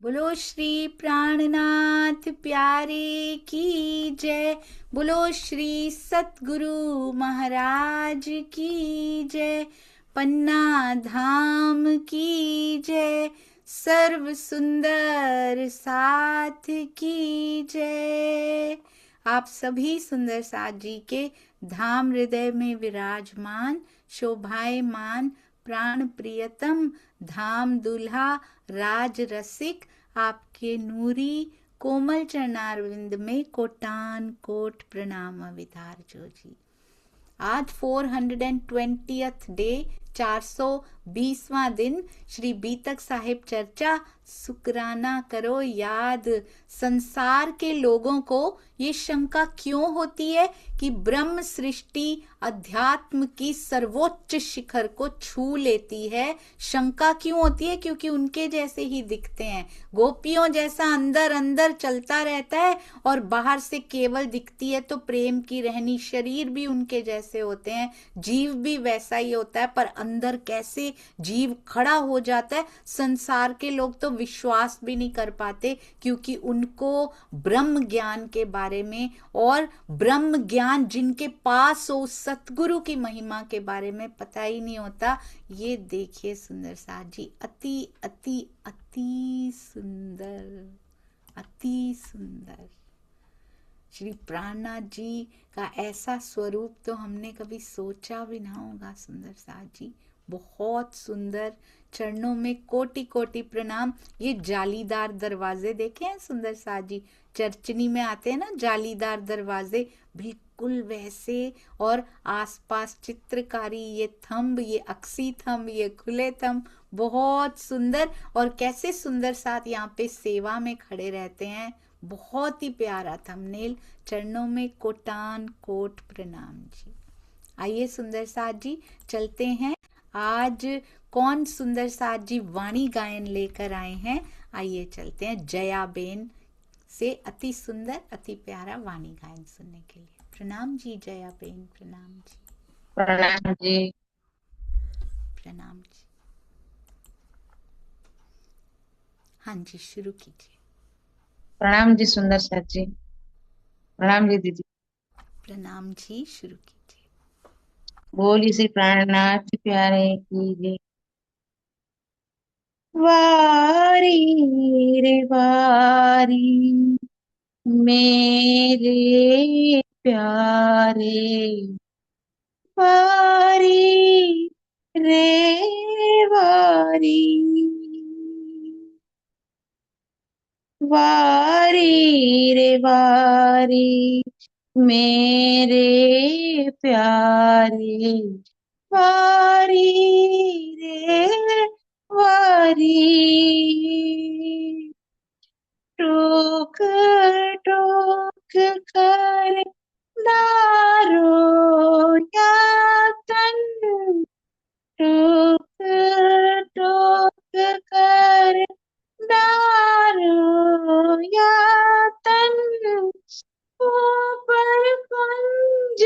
बोलो श्री प्राणनाथ प्यारे की जय। बोलो श्री सतगुरु महाराज की जय। पन्ना धाम की जय। सर्व सुंदर साथ की जय। आप सभी सुंदर साथ जी के धाम हृदय में विराजमान शोभायमान प्राण प्रियतम धाम दुल्हा राज रसिक आपके नूरी कोमल चरणारविंद में कोटान कोट प्रणाम अविधार जो जी। आज 420th डे 420वां दिन श्री बीतक साहिब चर्चा। शुक्राना करो याद। संसार के लोगों को ये शंका क्यों होती है कि ब्रह्म सृष्टि अध्यात्म की सर्वोच्च शिखर को छू लेती है। शंका क्यों होती है? क्योंकि उनके जैसे ही दिखते हैं। गोपियों जैसा अंदर अंदर चलता रहता है और बाहर से केवल दिखती है तो प्रेम की रहनी। शरीर भी उनके जैसे होते हैं, जीव भी वैसा ही होता है, पर अंदर कैसे जीव खड़ा हो जाता है। संसार के लोग तो विश्वास भी नहीं कर पाते क्योंकि उनको ब्रह्म ज्ञान के बारे में और ब्रह्म ज्ञान जिनके पास हो सतगुरु की महिमा के बारे में पता ही नहीं होता। ये देखिए सुंदर साथ जी, अति अति अति सुंदर, अति सुंदर। श्री प्राणनाथ जी का ऐसा स्वरूप तो हमने कभी सोचा भी ना होगा। सुंदर साथ जी बहुत सुंदर, चरणों में कोटि कोटि प्रणाम। ये जालीदार दरवाजे देखे हैं सुंदर साथ जी, चर्चनी में आते हैं ना जालीदार दरवाजे, बिल्कुल वैसे। और आसपास चित्रकारी, ये थंब, ये अक्सी थंब, ये खुले थंब, बहुत सुंदर। और कैसे सुंदर साथ यहाँ पे सेवा में खड़े रहते हैं, बहुत ही प्यारा थंबनेल। चरणों में कोटान कोट प्रणाम जी। आइए सुंदर साथ जी चलते हैं। आज कौन सुंदर साथ जी वाणी गायन लेकर आए हैं? आइए चलते हैं जया बेन से अति सुंदर अति प्यारा वाणी गायन सुनने के लिए। प्रणाम जी जया बेन, प्रणाम जी। प्रणाम जी। प्रणाम जी। हाँ जी शुरू कीजिए। प्रणाम जी सुंदर साथ जी। प्रणाम जी दीदी। प्रणाम जी शुरू कीजिए। बोली श्री प्राणनाथ प्यारे की जय। वारी रे वारी मेरे प्यारे, वारी रे वारी, वारी रे वारी मेरे प्यारे, वारी रे वारी। टोक टोक कर दारो या तन, टोक टोक कर दारो या तन, ऊपर कुंज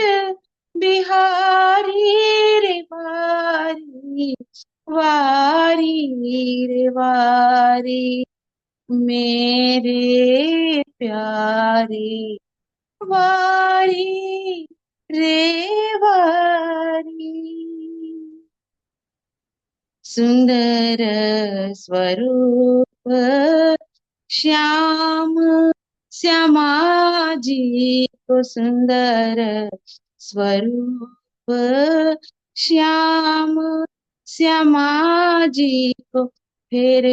बिहारी रे वारी, वारी रे वारी मेरे प्यारे, वारी रे वारी। सुंदर स्वरूप श्याम श्यामा जी को, सुंदर स्वरूप श्याम श्यामा जी को, फिर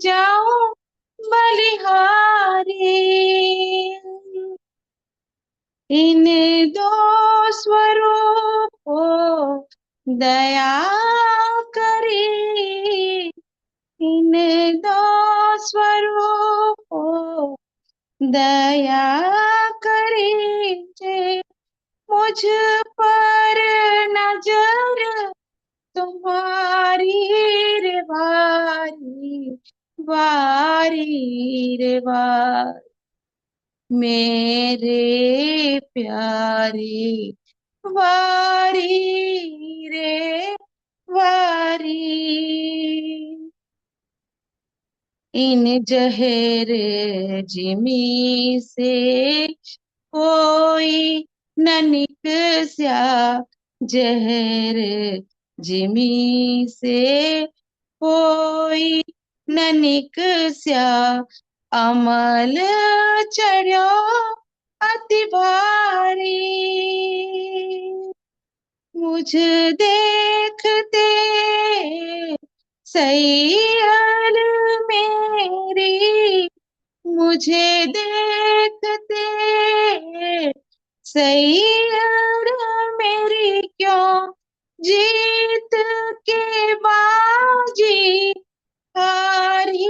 जाऊं बलिहारी। इन दो स्वरूपों दया करी, इन दो स्वरूपों दया करी जे, मुझ पर नजर तुम्हारी रे वारी, वारी रे वारी मेरे प्यारे, वारी रे वारी। इन जहर जिमी से कोई न निकसा, जहर जिमी से कोई न निकसा, अमल चढ़ो अति भारी, मुझ देखते सैयल मेरी, मुझे देखते सैयल मेरी, क्यों जीत के बाजी हारी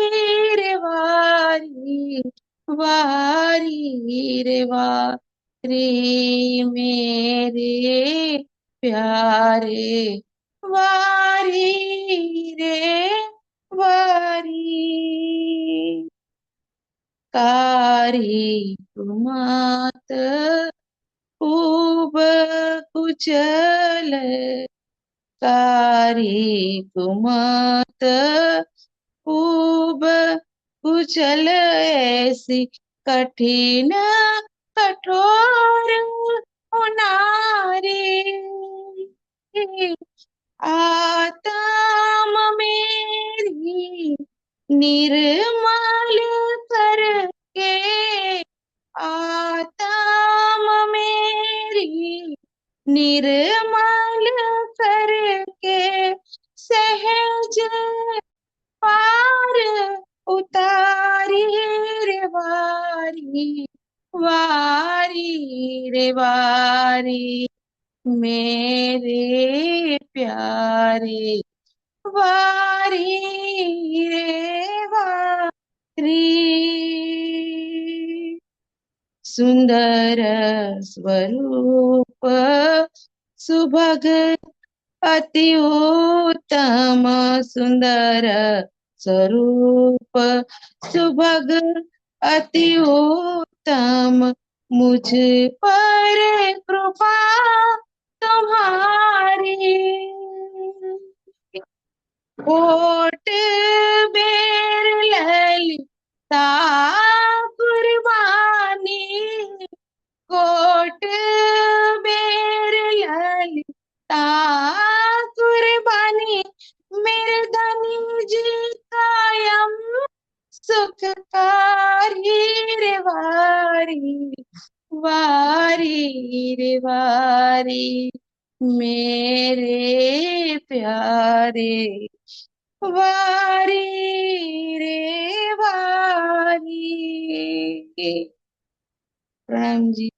रे वारी, वारी रे वारी, मेरे प्यारे वारी रे वारी, कारी कुमात खूब कुचल, कारी कुमात खूब कुचल, ऐसी कठिन कठोर नारी, आत्म मेरी निर्मल करके, आत्म मेरी निर्मल करके, सहज पार उतारी रे वारी, वारी रे वारी, मेरे प्यारे वारी रे वारी, सुंदर स्वरूप सुभग अति उत्तम, सुंदर स्वरूप सुभग अति उत्तम, मुझ पर कृपा तुम्हारी, कोट बेर ललिता कुर्बानी, कोट बेर ललिता कुर्बानी, मेरे धनी जी कायम सुखकारी रे वारी, वारी रे वारी, मेरे प्यारे वारी रे वारी। प्रणाम जी।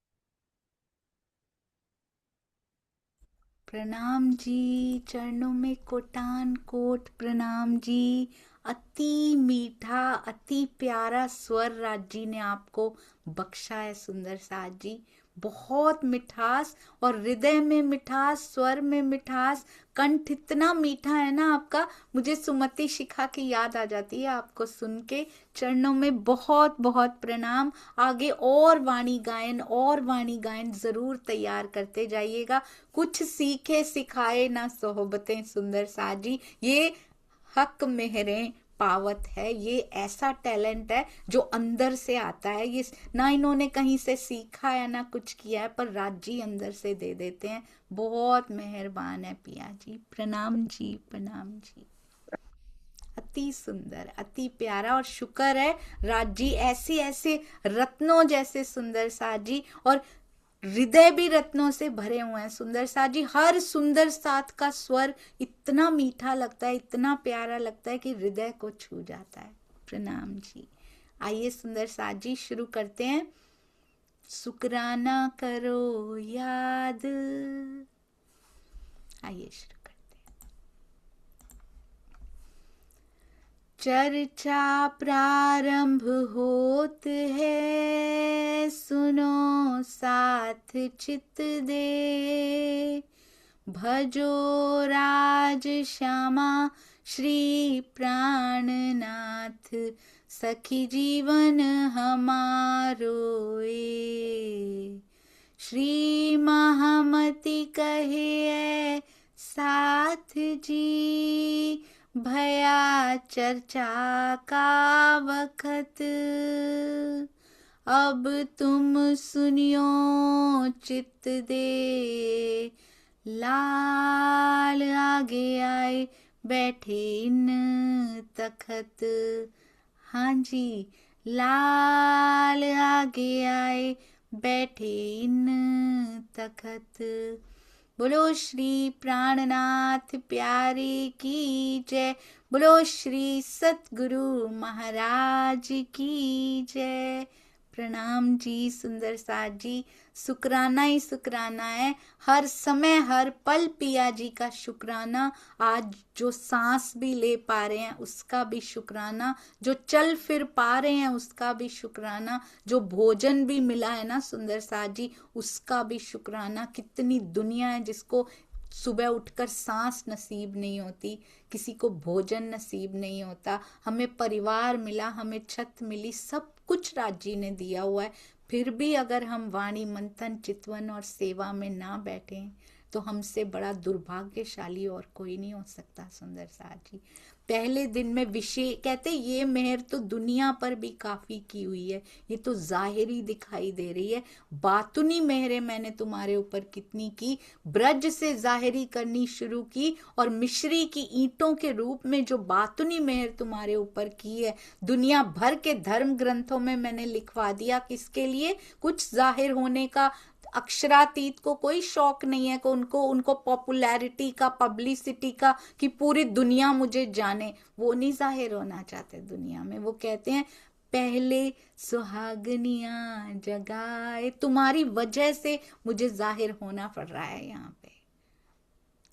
प्रणाम जी, चरणों में कोटान कोट प्रणाम जी। अति मीठा अति प्यारा स्वर राज जी ने आपको बख्शा है सुंदर साज जी। बहुत मिठास और हृदय में मिठास, स्वर में मिठास, कंठ इतना मीठा है ना आपका, मुझे सुमति शिखा की याद आ जाती है आपको सुन के। चरणों में बहुत बहुत प्रणाम। आगे और वाणी गायन जरूर तैयार करते जाइएगा। कुछ सीखे सिखाए ना सोहबतें सुंदर साजी, ये हक मेहरें पावत है। ये ऐसा टैलेंट है जो अंदर से आता है, ये ना इन्होंने कहीं से सीखा है ना कुछ किया है, पर राज जी अंदर से दे देते हैं। बहुत मेहरबान है पिया जी। प्रणाम जी, प्रणाम जी। अति सुंदर अति प्यारा, और शुक्र है राज जी ऐसे ऐसे रत्नों जैसे सुंदर साज जी, और हृदय भी रत्नों से भरे हुए हैं सुंदर साथ जी। हर सुंदर साथ का स्वर इतना मीठा लगता है, इतना प्यारा लगता है कि हृदय को छू जाता है। प्रणाम जी। आइए सुंदर साथ जी शुरू करते हैं। शुक्राना करो याद, आइए शुरू करते हैं। चर्चा प्रारंभ होत है, सुनो साथ चित दे, भजो राज श्यामा श्री प्राणनाथ, सखी जीवन हमारो ए। श्री महामति कहे साथ जी, भया चर्चा का वक्त, अब तुम सुनियो चित्त दे। लाल आगे आए बैठे इन तखत। हाँ जी, लाल आगे आए बैठे इन तखत। बोलो श्री प्राणनाथ प्यारे की जय। बोलो श्री सतगुरु महाराज की जय। प्रणाम जी सुंदर साथ जी। शुक्राना ही शुक्राना है, हर समय हर पल पिया जी का शुक्राना। आज जो सांस भी ले पा रहे हैं उसका भी शुक्राना, जो चल फिर पा रहे हैं उसका भी शुक्राना, जो भोजन भी मिला है ना सुंदर साथ जी उसका भी शुक्राना। कितनी दुनिया है जिसको सुबह उठकर सांस नसीब नहीं होती, किसी को भोजन नसीब नहीं होता। हमें परिवार मिला, हमें छत मिली, सब कुछ राज जी ने दिया हुआ है। फिर भी अगर हम वाणी मंथन चितवन और सेवा में ना बैठे तो हमसे बड़ा दुर्भाग्यशाली और कोई नहीं हो सकता सुंदर साथ जी। पहले दिन में विशेष कहते ये मेहर तो दुनिया पर भी काफी की हुई है, ये तो जाहिरी दिखाई दे रही है। बातुनी मेहरें मैंने तुम्हारे ऊपर कितनी की, ब्रज से जाहिरी करनी शुरू की और मिश्री की ईंटों के रूप में जो बातुनी मेहर तुम्हारे ऊपर की है, दुनिया भर के धर्म ग्रंथों में मैंने लिखवा दिया। किसके लिए? कुछ जाहिर होने का। अक्षरातीत को कोई शौक नहीं है कि उनको पॉपुलैरिटी का, पब्लिसिटी का, कि पूरी दुनिया मुझे जाने। वो नहीं जाहिर होना चाहते दुनिया में। वो कहते हैं पहले सुहागनियां जगाए, तुम्हारी वजह से मुझे जाहिर होना पड़ रहा है यहाँ पे।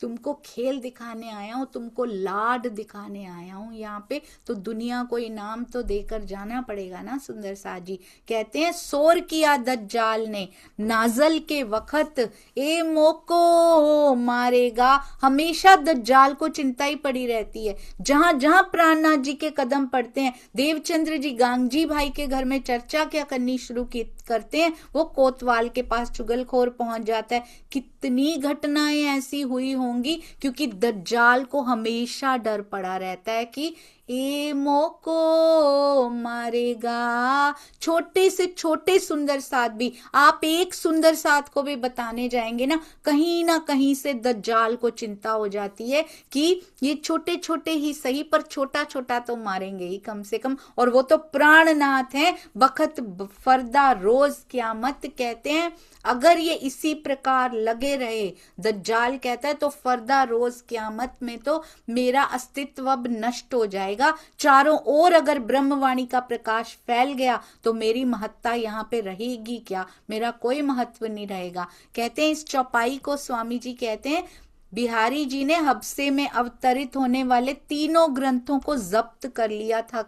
तुमको खेल दिखाने आया हूँ, तुमको लाड दिखाने आया हूँ यहाँ पे, तो दुनिया को इनाम तो देकर जाना पड़ेगा ना सुंदर साथ जी। कहते हैं शोर किया दज्जाल ने नाजल के वक्त, ए मोको मारेगा। हमेशा दज्जाल को चिंता ही पड़ी रहती है। जहां जहां प्राणनाथ जी के कदम पड़ते हैं, देवचंद्र जी गांगजी भाई के घर में चर्चा क्या करनी शुरू करते हैं, वो कोतवाल के पास चुगलखोर पहुंच जाता है। कितनी घटनाएं ऐसी हुई होंगी, क्योंकि दज्जाल को हमेशा डर पड़ा रहता है कि ए मोको मारेगा। छोटे से छोटे सुंदर साथ भी, आप एक सुंदर साथ को भी बताने जाएंगे ना कहीं से दज्जाल को चिंता हो जाती है कि ये छोटे छोटे ही सही पर छोटा छोटा तो मारेंगे ही कम से कम। और वो तो प्राणनाथ हैं, बखत फरदा रोज क्यामत। कहते हैं अगर ये इसी प्रकार लगे रहे, दज्जाल कहता है, तो फरदा रोज क्यामत में तो मेरा अस्तित्व अब नष्ट हो जाएगा। चारों ओर अगर ब्रह्मवाणी का प्रकाश फैल गया तो मेरी महत्ता यहाँ पे रहेगी क्या? मेरा कोई महत्व नहीं रहेगा। कहते हैं इस चौपाई को स्वामी जी कहते हैं बिहारी जी ने हबसे में अवतरित होने वाले तीनों ग्रंथों को जब्त कर लिया था।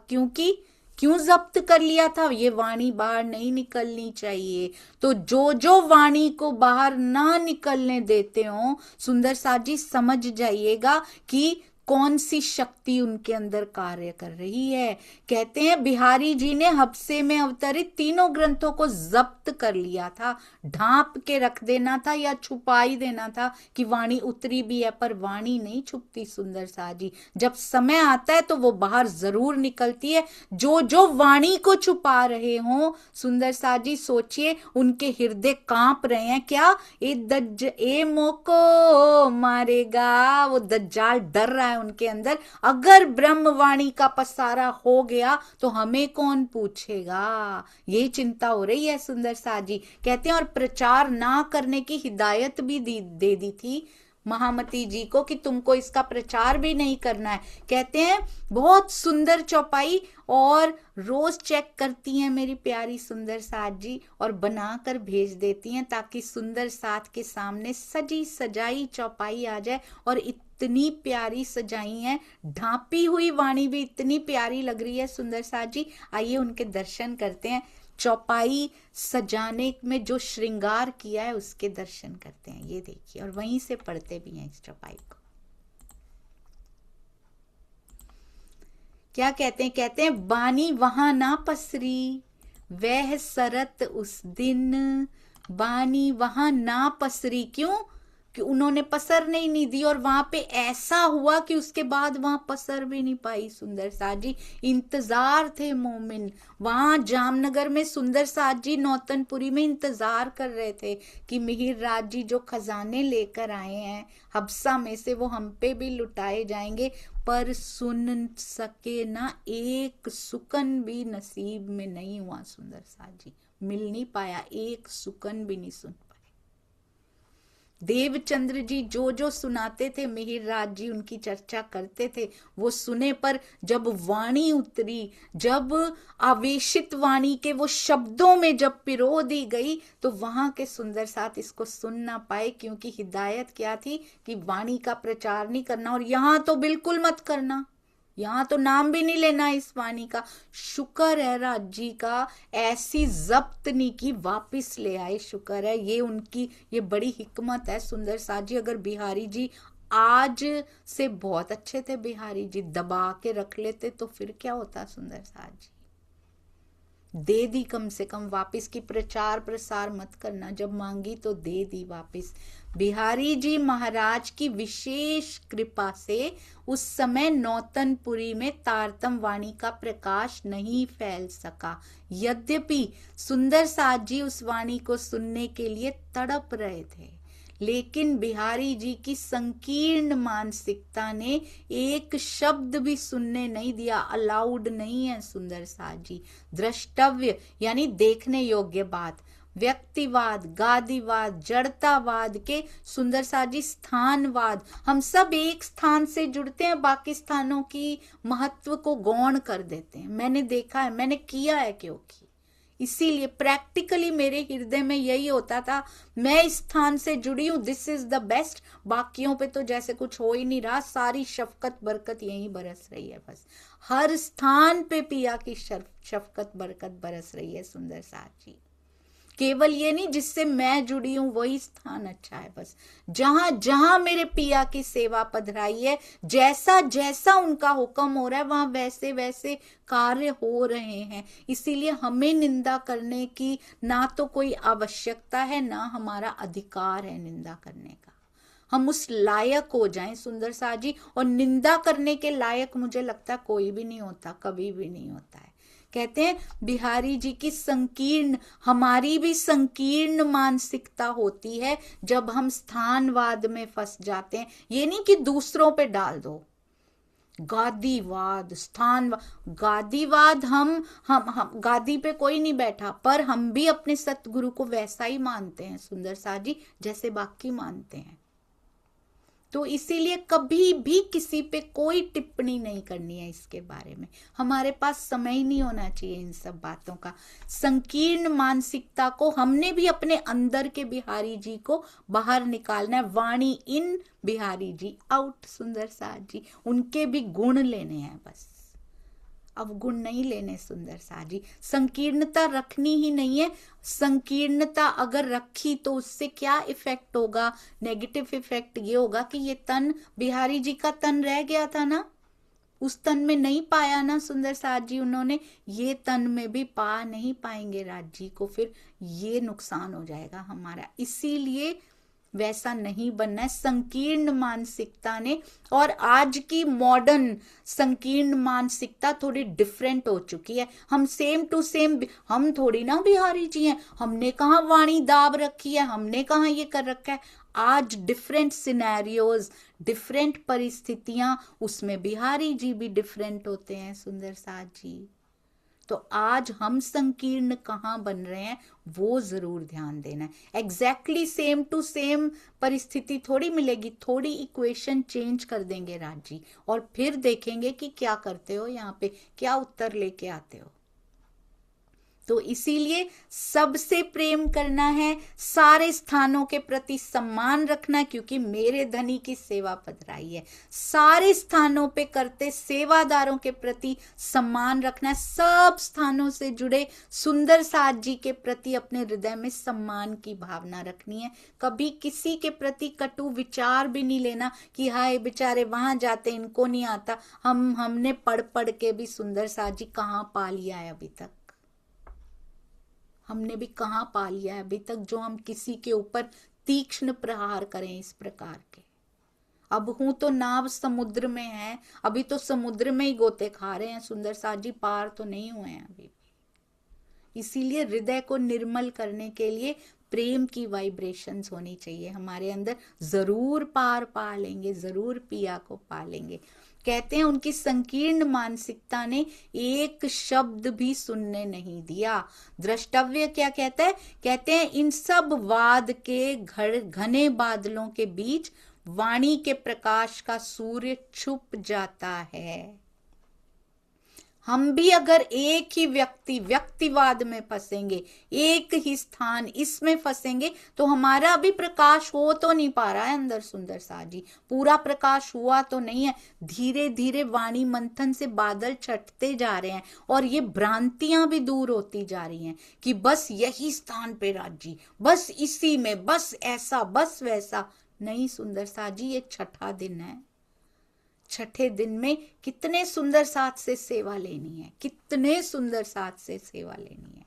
क्यों जब्त कर लिया था? ये वाणी बाहर नहीं निकलनी चाहिए। तो जो वाणी को बाहर ना निकलने देते हो सुंदर साथ जी, समझ जाइएगा कि कौन सी शक्ति उनके अंदर कार्य कर रही है। कहते हैं बिहारी जी ने हबसे में अवतरित तीनों ग्रंथों को जब्त कर लिया था। ढांप के रख देना था या छुपा ही देना था कि वाणी उतरी भी है, पर वाणी नहीं छुपती सुंदर साथ जी। जब समय आता है तो वो बाहर जरूर निकलती है। जो वाणी को छुपा रहे हो सुंदर साथ जी, सोचिए उनके हृदय कांप रहे हैं। क्या? ए मोको मारेगा। वो दज्जाल डर रहा है उनके अंदर। अगर ब्रह्मवाणी का पसारा हो गया तो हमें कौन पूछेगा, ये चिंता हो रही है सुंदर साथ जी। कहते हैं और प्रचार ना करने की हिदायत भी दे दी थी महामती जी को कि तुमको इसका प्रचार भी नहीं करना है। कहते हैं बहुत सुंदर चौपाई, और रोज चेक करती हैं मेरी प्यारी सुंदर साथ जी और बनाकर भेज देती हैं ताकि सुंदर साथ के सामने सजी सजाई चौपाई आ जाए। और इतनी प्यारी सजाई है, ढांपी हुई वाणी भी इतनी प्यारी लग रही है सुंदर साथ जी। आइए उनके दर्शन करते हैं। चौपाई सजाने में जो श्रृंगार किया है उसके दर्शन करते हैं। ये देखिए, और वहीं से पढ़ते भी हैं इस चौपाई को। क्या कहते हैं? कहते हैं बानी वहां ना पसरी, वह सरत उस दिन। बानी वहां ना पसरी, क्यों? कि उन्होंने पसरने ही नहीं दी, और वहां पे ऐसा हुआ कि उसके बाद वहां पसर भी नहीं पाई सुंदर साथ जी। इंतजार थे मोमिन, वहां जामनगर में सुंदर साथ जी नौतनपुरी में इंतजार कर रहे थे कि मिहिर राज जी जो खजाने लेकर आए हैं हब्सा में से वो हम पे भी लुटाए जाएंगे, पर सुन सके ना, एक सुकन भी नसीब में नहीं हुआ सुंदर साथ जी, मिल नहीं पाया, एक सुकन भी नहीं सुन पाए। देवचंद्र जी जो जो सुनाते थे, मिहिर राज जी उनकी चर्चा करते थे, वो सुने, पर जब वाणी उतरी, जब आवेशित वाणी के वो शब्दों में जब पिरो दी गई, तो वहां के सुंदर साथ इसको सुन ना पाए, क्योंकि हिदायत क्या थी कि वाणी का प्रचार नहीं करना, और यहां तो बिल्कुल मत करना, यहां तो नाम भी नहीं लेना इस वाणी का। शुक्र है राज जी का, ऐसी जब्त नहीं की, वापिस ले आए, शुक्र है, ये उनकी ये बड़ी हिकमत है सुंदर साथ जी। अगर बिहारी जी आज से बहुत अच्छे थे, बिहारी जी दबा के रख लेते तो फिर क्या होता सुंदर साथ जी। दे दी कम से कम वापिस, की प्रचार प्रसार मत करना, जब मांगी तो दे दी वापिस। बिहारी जी महाराज की विशेष कृपा से उस समय नौतनपुरी में तारतम वाणी का प्रकाश नहीं फैल सका, यद्यपि सुंदर साथ जी उस वाणी को सुनने के लिए तड़प रहे थे, लेकिन बिहारी जी की संकीर्ण मानसिकता ने एक शब्द भी सुनने नहीं दिया, अलाउड नहीं है सुंदर साथ जी। द्रष्टव्य यानी देखने योग्य बात, व्यक्तिवाद, गादीवाद, जड़तावाद के सुंदर साथ जी स्थानवाद, हम सब एक स्थान से जुड़ते हैं, बाकी स्थानों की महत्व को गौण कर देते हैं। मैंने देखा है, मैंने किया है, क्योंकि इसीलिए प्रैक्टिकली मेरे हृदय में यही होता था, मैं इस स्थान से जुड़ी हूं, दिस इज द बेस्ट, बाकियों पे तो जैसे कुछ हो ही नहीं रहा, सारी शफकत बरकत यहीं बरस रही है, बस हर स्थान पे पिया की शफकत बरकत बरस रही है सुंदर साथ जी। केवल ये नहीं जिससे मैं जुड़ी हूं वही स्थान अच्छा है, बस जहां जहां मेरे पिया की सेवा पधराई है, जैसा जैसा उनका हुक्म हो रहा है, वहां वैसे वैसे कार्य हो रहे हैं। इसीलिए हमें निंदा करने की ना तो कोई आवश्यकता है, ना हमारा अधिकार है निंदा करने का। हम उस लायक हो जाएं सुंदर साथ जी, और निंदा करने के लायक मुझे लगता है कोई भी नहीं होता, कभी भी नहीं होता है। कहते हैं बिहारी जी की संकीर्ण, हमारी भी संकीर्ण मानसिकता होती है जब हम स्थानवाद में फंस जाते हैं। ये नहीं कि दूसरों पे डाल दो गादीवाद, स्थानवाद, गादीवाद, हम गादी पे कोई नहीं बैठा, पर हम भी अपने सतगुरु को वैसा ही मानते हैं सुंदर साथ जी जैसे बाकी मानते हैं। तो इसीलिए कभी भी किसी पे कोई टिप्पणी नहीं करनी है इसके बारे में, हमारे पास समय ही नहीं होना चाहिए इन सब बातों का। संकीर्ण मानसिकता को हमने भी अपने अंदर के बिहारी जी को बाहर निकालना है, वाणी इन, बिहारी जी आउट सुंदर साथ जी, उनके भी गुण लेने हैं, बस अवगुण नहीं लेने सुंदर साथ जी। संकीर्णता रखनी ही नहीं है, संकीर्णता अगर रखी तो उससे क्या इफेक्ट होगा, नेगेटिव इफेक्ट ये होगा कि ये तन, बिहारी जी का तन रह गया था ना, उस तन में नहीं पाया ना सुंदर साथ जी उन्होंने, ये तन में भी पा नहीं पाएंगे राज जी को, फिर ये नुकसान हो जाएगा हमारा। इसीलिए वैसा नहीं बनना है संकीर्ण मानसिकता ने। और आज की मॉडर्न संकीर्ण मानसिकता थोड़ी डिफरेंट हो चुकी है, हम सेम टू सेम, हम थोड़ी ना बिहारी जी हैं, हमने कहाँ वाणी दाब रखी है, हमने कहाँ ये कर रखा है। आज डिफरेंट सिनेरियोज, डिफरेंट परिस्थितियां, उसमें बिहारी जी भी डिफरेंट होते हैं सुंदर साथ जी। तो आज हम संकीर्ण कहाँ बन रहे हैं वो जरूर ध्यान देना है। एग्जैक्टली सेम टू सेम परिस्थिति थोड़ी मिलेगी, थोड़ी इक्वेशन चेंज कर देंगे राज जी, और फिर देखेंगे कि क्या करते हो, यहाँ पे क्या उत्तर लेके आते हो। तो इसीलिए सबसे प्रेम करना है, सारे स्थानों के प्रति सम्मान रखना, क्योंकि मेरे धनी की सेवा पधराई है, सारे स्थानों पे करते सेवादारों के प्रति सम्मान रखना है, सब स्थानों से जुड़े सुंदर साथ जी के प्रति अपने हृदय में सम्मान की भावना रखनी है। कभी किसी के प्रति कटु विचार भी नहीं लेना कि हाय बेचारे वहां जाते इनको नहीं आता, हमने पढ़ पढ़ के भी सुंदर साथ जी कहाँ पा लिया है अभी तक, हमने भी कहाँ पा लिया है अभी तक जो हम किसी के ऊपर तीक्ष्ण प्रहार करें इस प्रकार के। अब हूं तो नाव समुद्र में है, अभी तो समुद्र में ही गोते खा रहे हैं सुंदर साथ जी, पार तो नहीं हुए हैं अभी भी। इसीलिए हृदय को निर्मल करने के लिए प्रेम की वाइब्रेशंस होनी चाहिए हमारे अंदर, जरूर पार पा लेंगे, जरूर पिया को पा लेंगे। कहते हैं उनकी संकीर्ण मानसिकता ने एक शब्द भी सुनने नहीं दिया। द्रष्टव्य क्या कहता है? कहते हैं इन सब वाद के घने बादलों के बीच वाणी के प्रकाश का सूर्य छुप जाता है। हम भी अगर एक ही व्यक्तिवाद में फंसेंगे, एक ही स्थान इसमें फंसेंगे, तो हमारा अभी प्रकाश हो तो नहीं पा रहा है अंदर सुंदर साथ जी, पूरा प्रकाश हुआ तो नहीं है। धीरे धीरे वाणी मंथन से बादल छटते जा रहे हैं और ये भ्रांतियां भी दूर होती जा रही हैं कि बस यही स्थान पे राज्य, बस इसी में, बस ऐसा, बस वैसा। नहीं सुंदर साथ जी, ये छठा दिन है। छठे दिन में कितने सुंदर साथ से सेवा लेनी है, कितने सुंदर साथ से सेवा लेनी है।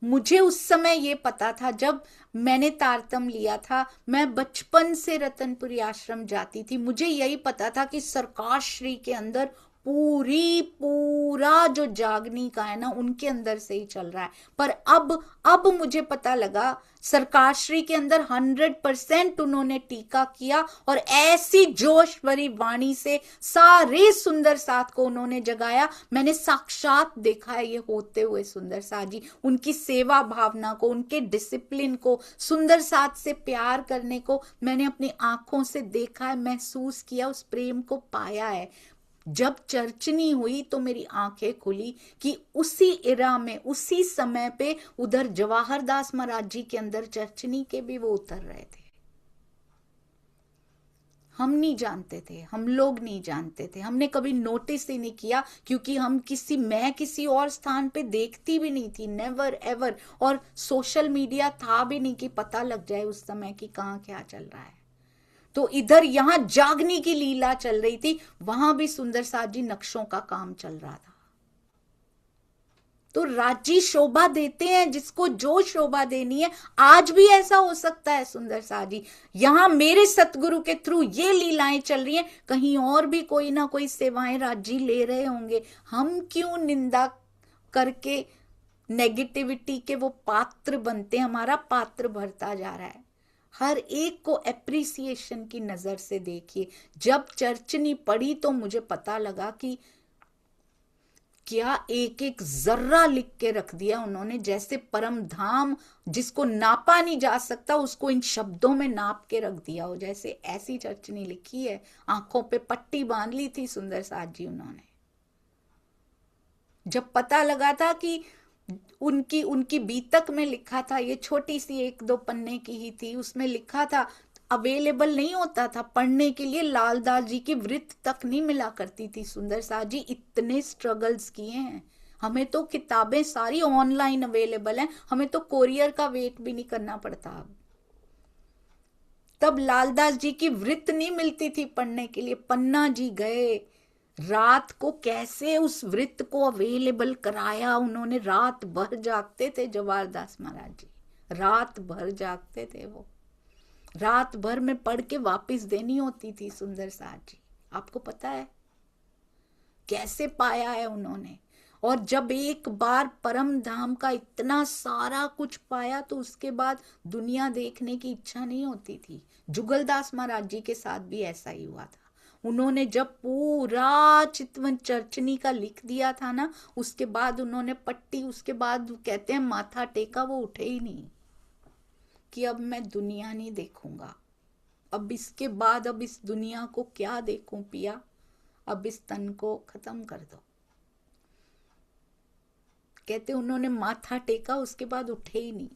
मुझे उस समय ये पता था जब मैंने तारतम लिया था, मैं बचपन से रतनपुरी आश्रम जाती थी, मुझे यही पता था कि सरकार श्री के अंदर पूरा जो जागनी का है ना, उनके अंदर से ही चल रहा है। पर अब मुझे पता लगा सरकार श्री के अंदर 100% उन्होंने टीका किया और ऐसी जोश भरी वाणी से सारे सुंदर साथ को उन्होंने जगाया। मैंने साक्षात देखा है ये होते हुए सुंदर साथ जी, उनकी सेवा भावना को, उनके डिसिप्लिन को, सुंदर साथ से प्यार करने को मैंने अपनी आंखों से देखा है, महसूस किया, उस प्रेम को पाया है। जब चर्चनी हुई तो मेरी आंखें खुली कि उसी इरा में, उसी समय पे उधर जवाहर दास महाराज जी के अंदर चर्चनी के भी वो उतर रहे थे। हम नहीं जानते थे, हम लोग नहीं जानते थे, हमने कभी नोटिस ही नहीं किया, क्योंकि मैं किसी और स्थान पे देखती भी नहीं थी, नेवर एवर। और सोशल मीडिया था भी नहीं कि पता लग जाए उस समय कि कहाँ क्या चल रहा है। तो इधर यहां जागने की लीला चल रही थी, वहां भी सुंदर साथ जी नक्शों का काम चल रहा था। तो राज्य शोभा देते हैं जिसको जो शोभा देनी है। आज भी ऐसा हो सकता है सुंदर साथ जी, यहां मेरे सतगुरु के थ्रू ये लीलाएं चल रही हैं, कहीं और भी कोई ना कोई सेवाएं राज्य ले रहे होंगे। हम क्यों निंदा करके नेगेटिविटी के वो पात्र बनते हैं? हमारा पात्र भरता जा रहा है। हर एक को एप्रिसिएशन की नजर से देखिए। जब चर्चनी पढ़ी तो मुझे पता लगा कि क्या एक एक जर्रा लिख के रख दिया उन्होंने, जैसे परम धाम जिसको नापा नहीं जा सकता उसको इन शब्दों में नाप के रख दिया हो, जैसे ऐसी चर्चनी लिखी है। आंखों पे पट्टी बांध ली थी सुंदर साथ जी उन्होंने। जब पता लगा था कि उनकी बीतक में लिखा था, ये छोटी सी 1-2 पन्ने की ही थी, उसमें लिखा था, अवेलेबल नहीं होता था पढ़ने के लिए, लालदास जी की वृत्त तक नहीं मिला करती थी सुंदर साथ जी। इतने स्ट्रगल्स किए हैं। हमें तो किताबें सारी ऑनलाइन अवेलेबल हैं, हमें तो कोरियर का वेट भी नहीं करना पड़ता अब। तब लालदास जी की वृत्त नहीं मिलती थी पढ़ने के लिए। पन्ना जी गए, रात को कैसे उस वृत्त को अवेलेबल कराया उन्होंने। रात भर जागते थे जवाहर दास महाराज जी, रात भर जागते थे वो। रात भर में पढ़ के वापस देनी होती थी सुंदर साथ जी। आपको पता है कैसे पाया है उन्होंने। और जब एक बार परम धाम का इतना सारा कुछ पाया तो उसके बाद दुनिया देखने की इच्छा नहीं होती थी। जुगलदास महाराज जी के साथ भी ऐसा ही हुआ था। उन्होंने जब पूरा चितवन चर्चनी का लिख दिया था ना, उसके बाद उन्होंने पट्टी, उसके बाद कहते हैं माथा टेका, वो उठे ही नहीं कि अब मैं दुनिया नहीं देखूंगा, अब इसके बाद अब इस दुनिया को क्या देखूं पिया, अब इस तन को खत्म कर दो। कहते उन्होंने माथा टेका, उसके बाद उठे ही नहीं।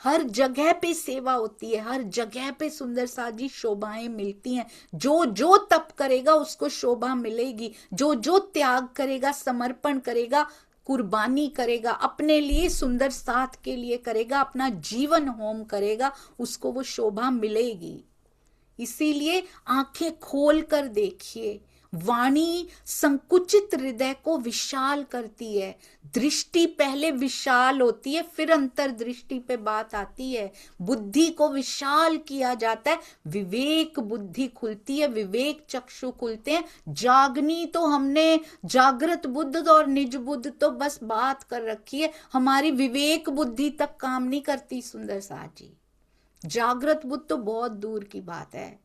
हर जगह पे सेवा होती है, हर जगह पे सुंदर साथ जी शोभाएं मिलती हैं। जो जो तप करेगा उसको शोभा मिलेगी, जो जो त्याग करेगा, समर्पण करेगा, कुर्बानी करेगा, अपने लिए सुंदर साथ के लिए करेगा, अपना जीवन होम करेगा, उसको वो शोभा मिलेगी। इसीलिए आंखें खोल कर देखिए वाणी संकुचित हृदय को विशाल करती है। दृष्टि पहले विशाल होती है, फिर अंतर्दृष्टि पे बात आती है। बुद्धि को विशाल किया जाता है, विवेक बुद्धि खुलती है, विवेक चक्षु खुलते हैं। जागनी तो हमने जागृत बुद्ध और निज बुद्ध तो बस बात कर रखी है, हमारी विवेक बुद्धि तक काम नहीं करती सुंदर साथ जी। जागृत बुद्ध तो बहुत दूर की बात है।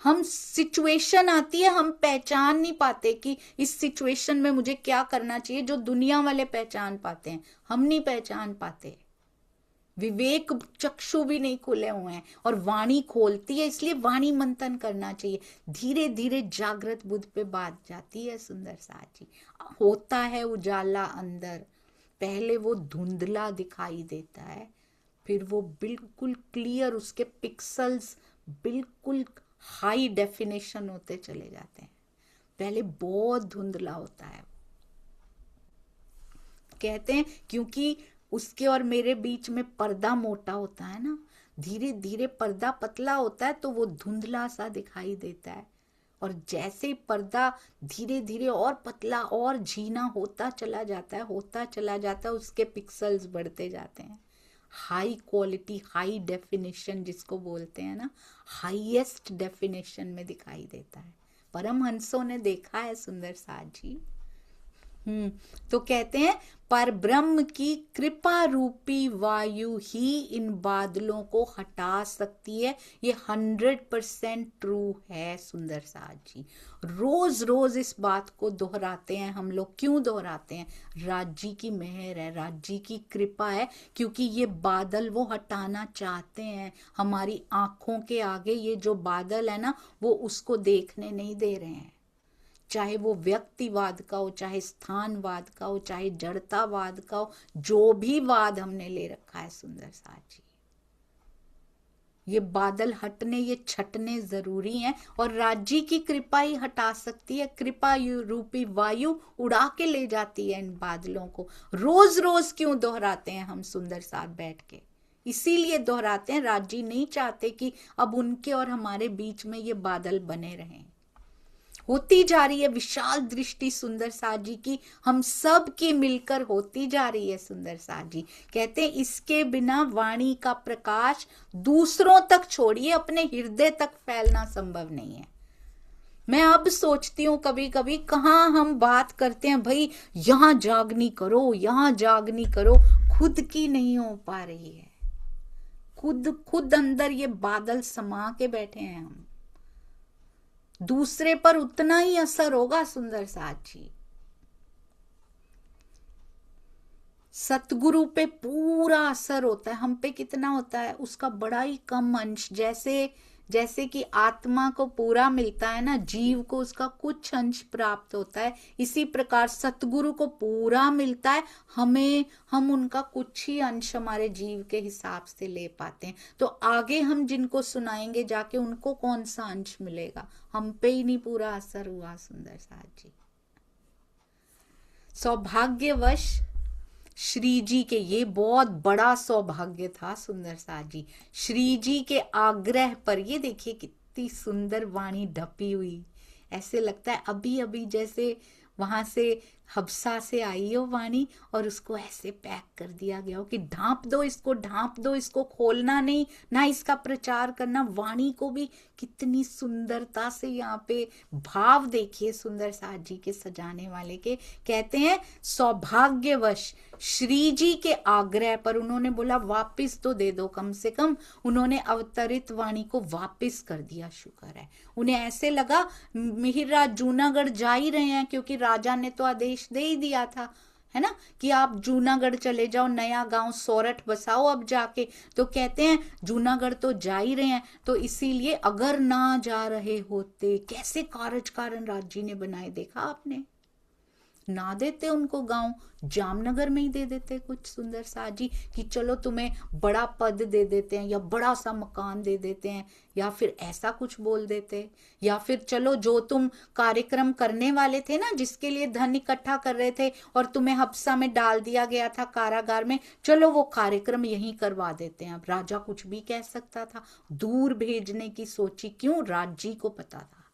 हम सिचुएशन आती है, हम पहचान नहीं पाते कि इस सिचुएशन में मुझे क्या करना चाहिए, जो दुनिया वाले पहचान पाते हैं, हम नहीं पहचान पाते। विवेक चक्षु भी नहीं खुले हुए हैं और वाणी खोलती है, इसलिए वाणी मंथन करना चाहिए। धीरे धीरे जागृत बुद्ध पे बात जाती है सुंदर साथ जी। होता है उजाला अंदर, पहले वो धुंधला दिखाई देता है, फिर वो बिल्कुल क्लियर, उसके पिक्सल्स बिल्कुल हाई डेफिनेशन होते चले जाते हैं। पहले बहुत धुंधला होता है, कहते हैं क्योंकि उसके और मेरे बीच में पर्दा मोटा होता है ना, धीरे धीरे पर्दा पतला होता है तो वो धुंधला सा दिखाई देता है। और जैसे पर्दा धीरे धीरे और पतला और झीना होता चला जाता है, होता चला जाता है, उसके पिक्सल्स बढ़ते जाते हैं। हाई क्वालिटी, हाई डेफिनेशन जिसको बोलते हैं ना, हाईएस्ट डेफिनेशन में दिखाई देता है। परमहंसों ने देखा है सुंदर साथ जी। तो कहते हैं पर ब्रह्म की कृपा रूपी वायु ही इन बादलों को हटा सकती है। ये 100% ट्रू है सुंदर साथ जी। रोज रोज इस बात को दोहराते हैं हम लोग। क्यों दोहराते हैं? राज्य की मेहर है, राज्य की कृपा है, क्योंकि ये बादल वो हटाना चाहते हैं। हमारी आंखों के आगे ये जो बादल है ना, वो उसको देखने नहीं दे रहे हैं। चाहे वो व्यक्तिवाद का हो, चाहे स्थानवाद का हो, चाहे जड़तावाद का हो, जो भी वाद हमने ले रखा है सुंदर साथ जी, ये बादल हटने, ये छटने जरूरी हैं। और राज्य की कृपा ही हटा सकती है। कृपा रूपी वायु उड़ा के ले जाती है इन बादलों को। रोज रोज क्यों दोहराते हैं हम सुंदर साथ बैठ के? इसीलिए दोहराते हैं, राज्य नहीं चाहते कि अब उनके और हमारे बीच में ये बादल बने रहें। होती जा रही है विशाल दृष्टि सुंदर साथ जी की, हम सब की मिलकर होती जा रही है सुंदर साथ जी। कहते हैं इसके बिना वाणी का प्रकाश दूसरों तक छोड़िए, अपने हृदय तक फैलना संभव नहीं है। मैं अब सोचती हूँ कभी कभी, कहाँ हम बात करते हैं भाई यहां जागनी करो, यहां जागनी करो, खुद की नहीं हो पा रही है। खुद अंदर ये बादल समा के बैठे हैं हम, दूसरे पर उतना ही असर होगा सुंदर साथ जी। सतगुरु पे पूरा असर होता है, हम पे कितना होता है? उसका बड़ा ही कम अंश। जैसे कि आत्मा को पूरा मिलता है ना, जीव को उसका कुछ अंश प्राप्त होता है, इसी प्रकार सतगुरु को पूरा मिलता है, हम उनका कुछ ही अंश हमारे जीव के हिसाब से ले पाते हैं। तो आगे हम जिनको सुनाएंगे जाके, उनको कौन सा अंश मिलेगा? हम पे ही नहीं पूरा असर हुआ सुंदर साथ जी। सौभाग्यवश श्री जी के, ये बहुत बड़ा सौभाग्य था सुंदर साथ जी, श्री जी के आग्रह पर, ये देखिए कितनी सुंदर वाणी ढपी हुई, ऐसे लगता है अभी अभी जैसे वहां से हबसा से आई हो वाणी और उसको ऐसे पैक कर दिया गया हो कि ढांप दो इसको, ढांप दो इसको, खोलना नहीं ना इसका प्रचार करना। वाणी को भी कितनी सुंदरता से यहाँ पे भाव देखिए सुंदर साथ जी के सजाने वाले के। कहते हैं सौभाग्यवश श्री जी के आग्रह पर, उन्होंने बोला वापिस तो दे दो, कम से कम उन्होंने अवतरित वाणी को वापिस कर दिया। शुक्र है, उन्हें ऐसे लगा मिहिर जूनागढ़ जा ही रहे हैं, क्योंकि राजा ने तो आदेश दे ही दिया था, है ना, कि आप जूनागढ़ चले जाओ, नया गांव सोरठ बसाओ अब जाके। तो कहते हैं जूनागढ़ तो जा ही रहे हैं, तो इसीलिए अगर ना जा रहे होते, कैसे कारज कारण राज्य ने बनाए, देखा आपने? ना देते उनको गांव, जामनगर में ही दे देते कुछ सुंदर साथ जी, कि चलो तुम्हें बड़ा पद दे देते हैं, या बड़ा सा मकान दे देते हैं, या फिर ऐसा कुछ बोल देते, या फिर चलो जो तुम कार्यक्रम करने वाले थे ना, जिसके लिए धन इकट्ठा कर रहे थे और तुम्हें हब्सा में डाल दिया गया था कारागार में, चलो वो कार्यक्रम यहीं करवा देते हैं। अब राजा कुछ भी कह सकता था, दूर भेजने की सोची क्यों? राज्य को पता था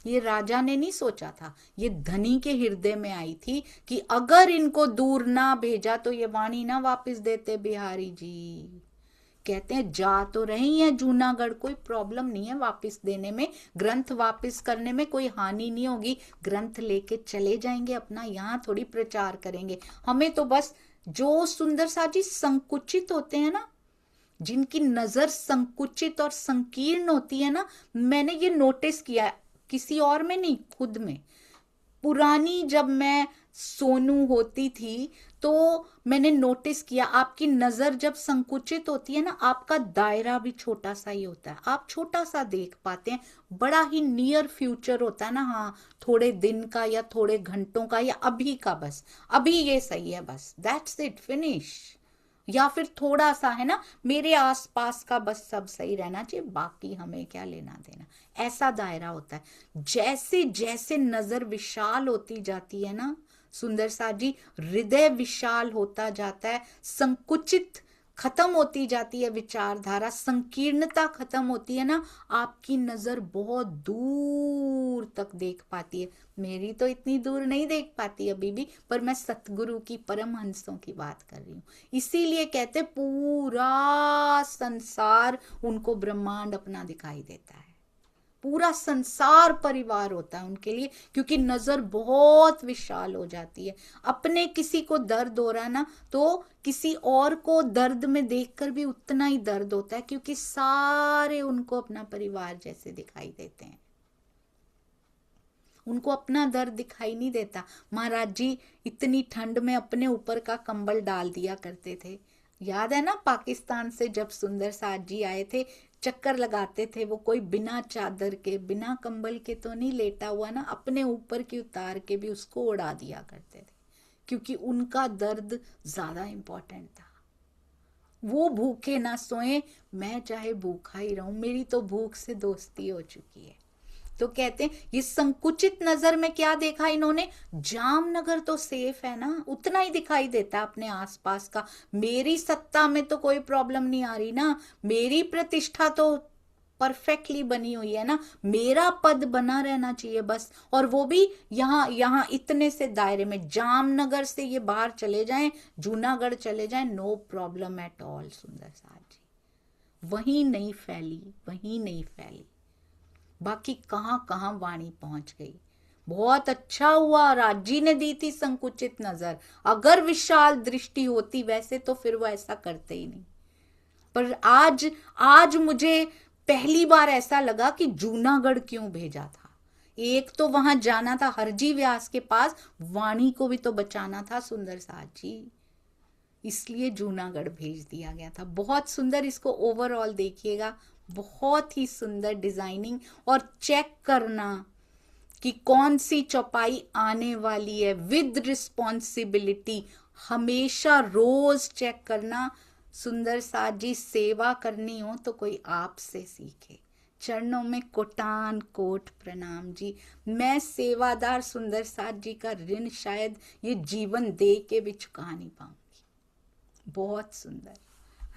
ये राजा ने नहीं सोचा था, ये धनी के हृदय में आई थी कि अगर इनको दूर ना भेजा तो ये वाणी ना वापस देते बिहारी जी। कहते हैं जा तो रही है जूनागढ़, कोई प्रॉब्लम नहीं है वापस देने में, ग्रंथ वापस करने में कोई हानि नहीं होगी, ग्रंथ लेके चले जाएंगे अपना, यहाँ थोड़ी प्रचार करेंगे। हमें तो बस जो सुंदर सा जी संकुचित होते हैं ना, जिनकी नजर संकुचित और संकीर्ण होती है ना, मैंने ये नोटिस किया किसी और में नहीं, खुद में। पुरानी जब मैं सोनू होती थी तो मैंने नोटिस किया आपकी नजर जब संकुचित होती है ना, आपका दायरा भी छोटा सा ही होता है, आप छोटा सा देख पाते हैं, बड़ा ही नियर फ्यूचर होता है ना, हाँ थोड़े दिन का या थोड़े घंटों का या अभी का, बस अभी ये सही है, बस दैट्स इट, फिनिश। या फिर थोड़ा सा है ना, मेरे आसपास का बस सब सही रहना चाहिए, बाकी हमें क्या लेना देना, ऐसा दायरा होता है। जैसे जैसे नजर विशाल होती जाती है ना सुंदर सा जी, हृदय विशाल होता जाता है, संकुचित खत्म होती जाती है विचारधारा, संकीर्णता खत्म होती है ना, आपकी नजर बहुत दूर तक देख पाती है। मेरी तो इतनी दूर नहीं देख पाती अभी भी, पर मैं सतगुरु की परमहंसों की बात कर रही हूँ। इसीलिए कहते पूरा संसार उनको ब्रह्मांड अपना दिखाई देता है, पूरा संसार परिवार होता है उनके लिए, क्योंकि नजर बहुत विशाल हो जाती है। अपने किसी को दर्द हो रहा है ना, तो किसी और को दर्द में देखकर भी उतना ही दर्द होता है, क्योंकि सारे उनको अपना परिवार जैसे दिखाई देते हैं, उनको अपना दर्द दिखाई नहीं देता। महाराज जी इतनी ठंड में अपने ऊपर का कंबल डाल दिया करते थे, याद है ना, पाकिस्तान से जब सुंदर साथ जी आए थे, चक्कर लगाते थे वो, कोई बिना चादर के बिना कंबल के तो नहीं लेटा हुआ ना, अपने ऊपर की उतार के भी उसको उड़ा दिया करते थे, क्योंकि उनका दर्द ज्यादा इंपॉर्टेंट था। वो भूखे ना सोए, मैं चाहे भूखा ही रहूं, मेरी तो भूख से दोस्ती हो चुकी है। तो कहते हैं ये संकुचित नजर में क्या देखा इन्होंने, जामनगर तो सेफ है ना, उतना ही दिखाई देता है अपने आसपास का, मेरी सत्ता में तो कोई प्रॉब्लम नहीं आ रही ना, मेरी प्रतिष्ठा तो परफेक्टली बनी हुई है ना, मेरा पद बना रहना चाहिए बस, और वो भी यहाँ यहाँ इतने से दायरे में, जामनगर से ये बाहर चले जाएं, जूनागढ़ चले जाएं, नो प्रॉब्लम एट ऑल। सुंदर साथ जी वहीं नहीं फैली, वहीं नहीं फैली, बाकी कहां कहां वाणी पहुंच गई। बहुत अच्छा हुआ राजी ने दी थी संकुचित नजर, अगर विशाल दृष्टि होती वैसे तो फिर वो ऐसा करते ही नहीं। पर आज आज मुझे पहली बार ऐसा लगा कि जूनागढ़ क्यों भेजा था। एक तो वहां जाना था हरजी व्यास के पास, वाणी को भी तो बचाना था सुंदर साथ जी, इसलिए जूनागढ़ भेज दिया गया था। बहुत सुंदर, इसको ओवरऑल देखिएगा, बहुत ही सुंदर डिजाइनिंग, और चेक करना कि कौन सी चौपाई आने वाली है विद रिस्पॉन्सिबिलिटी, हमेशा रोज चेक करना। सुंदर साथ जी सेवा करनी हो तो कोई आपसे सीखे, चरणों में कोटान कोट प्रणाम जी। मैं सेवादार सुंदर साथ जी का ऋण शायद ये जीवन दे के भी चुका नहीं पाऊंगी। बहुत सुंदर।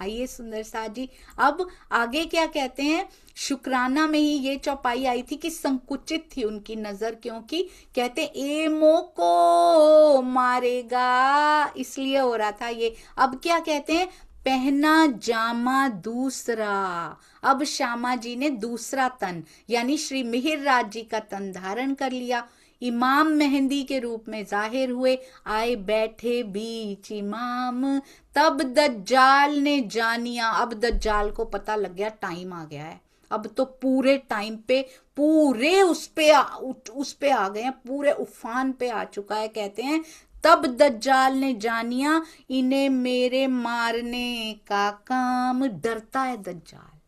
आइए सुंदर साथ जी अब आगे क्या कहते हैं। शुक्राना में ही ये चौपाई आई थी कि संकुचित थी उनकी नजर, क्योंकि कहते ए मोको मारेगा, इसलिए हो रहा था ये। अब क्या कहते हैं, पहना जामा दूसरा, अब श्यामा जी ने दूसरा तन यानी श्री मिहिर राज जी का तन धारण कर लिया, इमाम मेहंदी के रूप में जाहिर हुए, आए बैठे बीच इमाम, तब दज्जाल ने जानिया। अब दज्जाल को पता लग गया टाइम आ गया है, अब तो पूरे टाइम पे, पूरे उस पे आ गए हैं, पूरे उफान पे आ चुका है। कहते हैं तब दज्जाल ने जानिया, इन्हें मेरे मारने का काम। डरता है दज्जाल,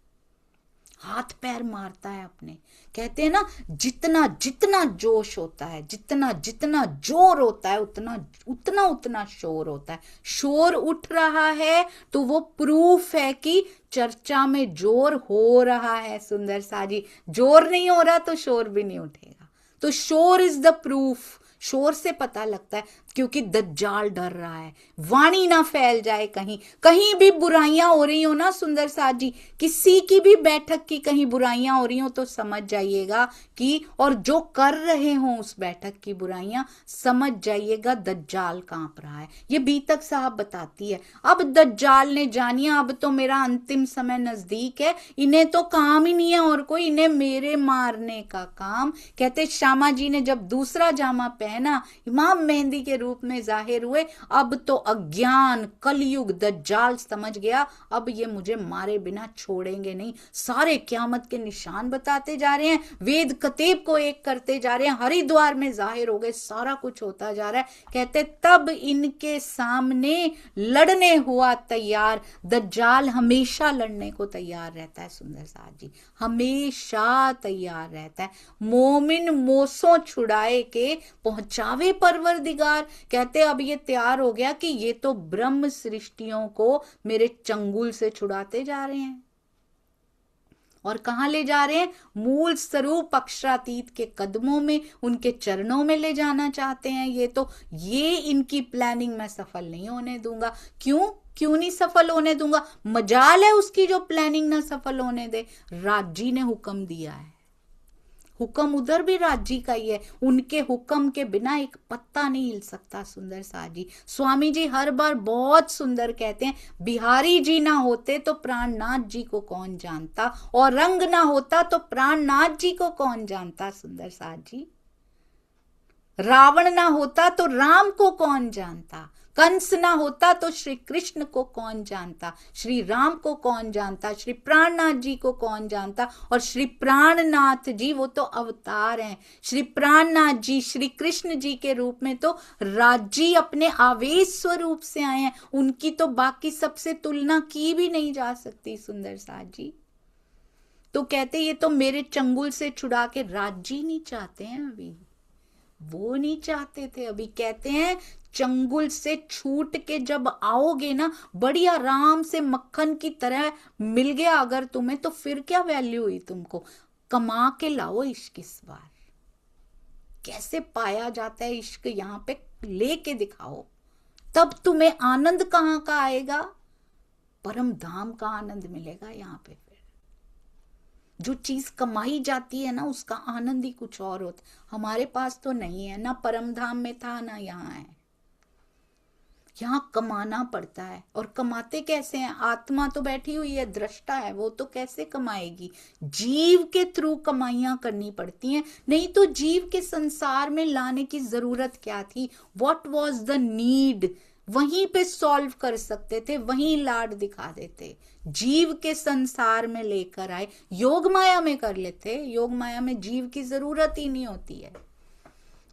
हाथ पैर मारता है अपने। कहते हैं ना जितना जितना जोश होता है, जितना जितना जोर होता है, उतना उतना उतना शोर होता है। शोर उठ रहा है तो वो प्रूफ है कि चर्चा में जोर हो रहा है। सुंदर सा जी जोर नहीं हो रहा तो शोर भी नहीं उठेगा, तो शोर इज द प्रूफ। शोर से पता लगता है, क्योंकि दज्जाल डर रहा है, वाणी ना फैल जाए, कहीं कहीं भी बुराइयां हो रही हो ना सुंदर साथ जी, किसी की भी बैठक की कहीं बुराइयां हो रही हो तो समझ जाइएगा कि, और जो कर रहे हो उस बैठक की बुराइयां, समझ जाइएगा दज्जाल कांप रहा है। ये बीतक साहब बताती है। अब दज्जाल ने जानिए अब तो मेरा अंतिम समय नजदीक है, इन्हें तो काम ही नहीं है और कोई, इन्हें मेरे मारने का काम। कहते श्यामा जी ने जब दूसरा जामा पहना, इमाम मेहंदी के रूप में जाहिर हुए, अब तो अज्ञान कलयुग दज्जाल समझ गया अब ये मुझे मारे बिना छोड़ेंगे नहीं। सारे क्यामत के निशान बताते जा रहे हैं, वेद कतेब को एक करते जा रहे हैं, हरिद्वार में जाहिर हो गए, सारा कुछ होता जा रहा है। कहते तब इनके सामने लड़ने हुआ तैयार। दज्जाल हमेशा लड़ने को तैयार रहता है सुंदर साथ जी, हमेशा तैयार रहता है। मोमिन मोसों छुड़ाए के पहुंचावे परवरदिगार। कहते अब ये तैयार हो गया कि ये तो ब्रह्म सृष्टियों को मेरे चंगुल से छुड़ाते जा रहे हैं, और कहां ले जा रहे हैं? मूल स्वरूप अक्षरातीत के कदमों में, उनके चरणों में ले जाना चाहते हैं। ये इनकी प्लानिंग मैं सफल नहीं होने दूंगा। क्यों नहीं सफल होने दूंगा? मजाल है उसकी जो प्लानिंग ना सफल होने दे। राजी ने हुक्म दिया है, हुक्म उधर भी राज्य का ही है, उनके हुक्म के बिना एक पत्ता नहीं हिल सकता सुंदर साथ जी। स्वामी जी हर बार बहुत सुंदर कहते हैं, बिहारी जी ना होते तो प्राणनाथ जी को कौन जानता, और रंग ना होता तो प्राणनाथ जी को कौन जानता सुंदर साथ जी। रावण ना होता तो राम को कौन जानता, कंस ना होता तो श्री कृष्ण को कौन जानता, श्री राम को कौन जानता, श्री प्राणनाथ जी को कौन जानता। और श्री प्राणनाथ जी वो तो अवतार हैं, श्री प्राणनाथ जी श्री कृष्ण जी के रूप में तो राज्य अपने आवेश स्वरूप से आए हैं, उनकी तो बाकी सबसे तुलना की भी नहीं जा सकती सुंदर साथ जी। तो कहते ये तो मेरे चंगुल से छुड़ा के राज्य नहीं चाहते हैं, अभी वो नहीं चाहते थे, अभी कहते हैं चंगुल से छूट के जब आओगे ना, बड़ी आराम से मक्खन की तरह मिल गया अगर तुम्हें, तो फिर क्या वैल्यू हुई तुमको। कमा के लाओ इश्क इस बार, कैसे पाया जाता है इश्क यहां पे लेके दिखाओ, तब तुम्हें आनंद कहां का आएगा? परम धाम का आनंद मिलेगा यहाँ पे। जो चीज कमाई जाती है ना उसका आनंद ही कुछ और होता, हमारे पास तो नहीं है, ना परम धाम में था ना यहाँ है। यहाँ कमाना पड़ता है, और कमाते कैसे हैं? आत्मा तो बैठी हुई है, दृष्टा है, वो तो कैसे कमाएगी? जीव के थ्रू कमाइयां करनी पड़ती हैं, नहीं तो जीव के संसार में लाने की जरूरत क्या थी? What was the need? वहीं पे सॉल्व कर सकते थे, वहीं लाड दिखा देते, जीव के संसार में लेकर आए, योग माया में कर लेते। योग माया में जीव की जरूरत ही नहीं होती है,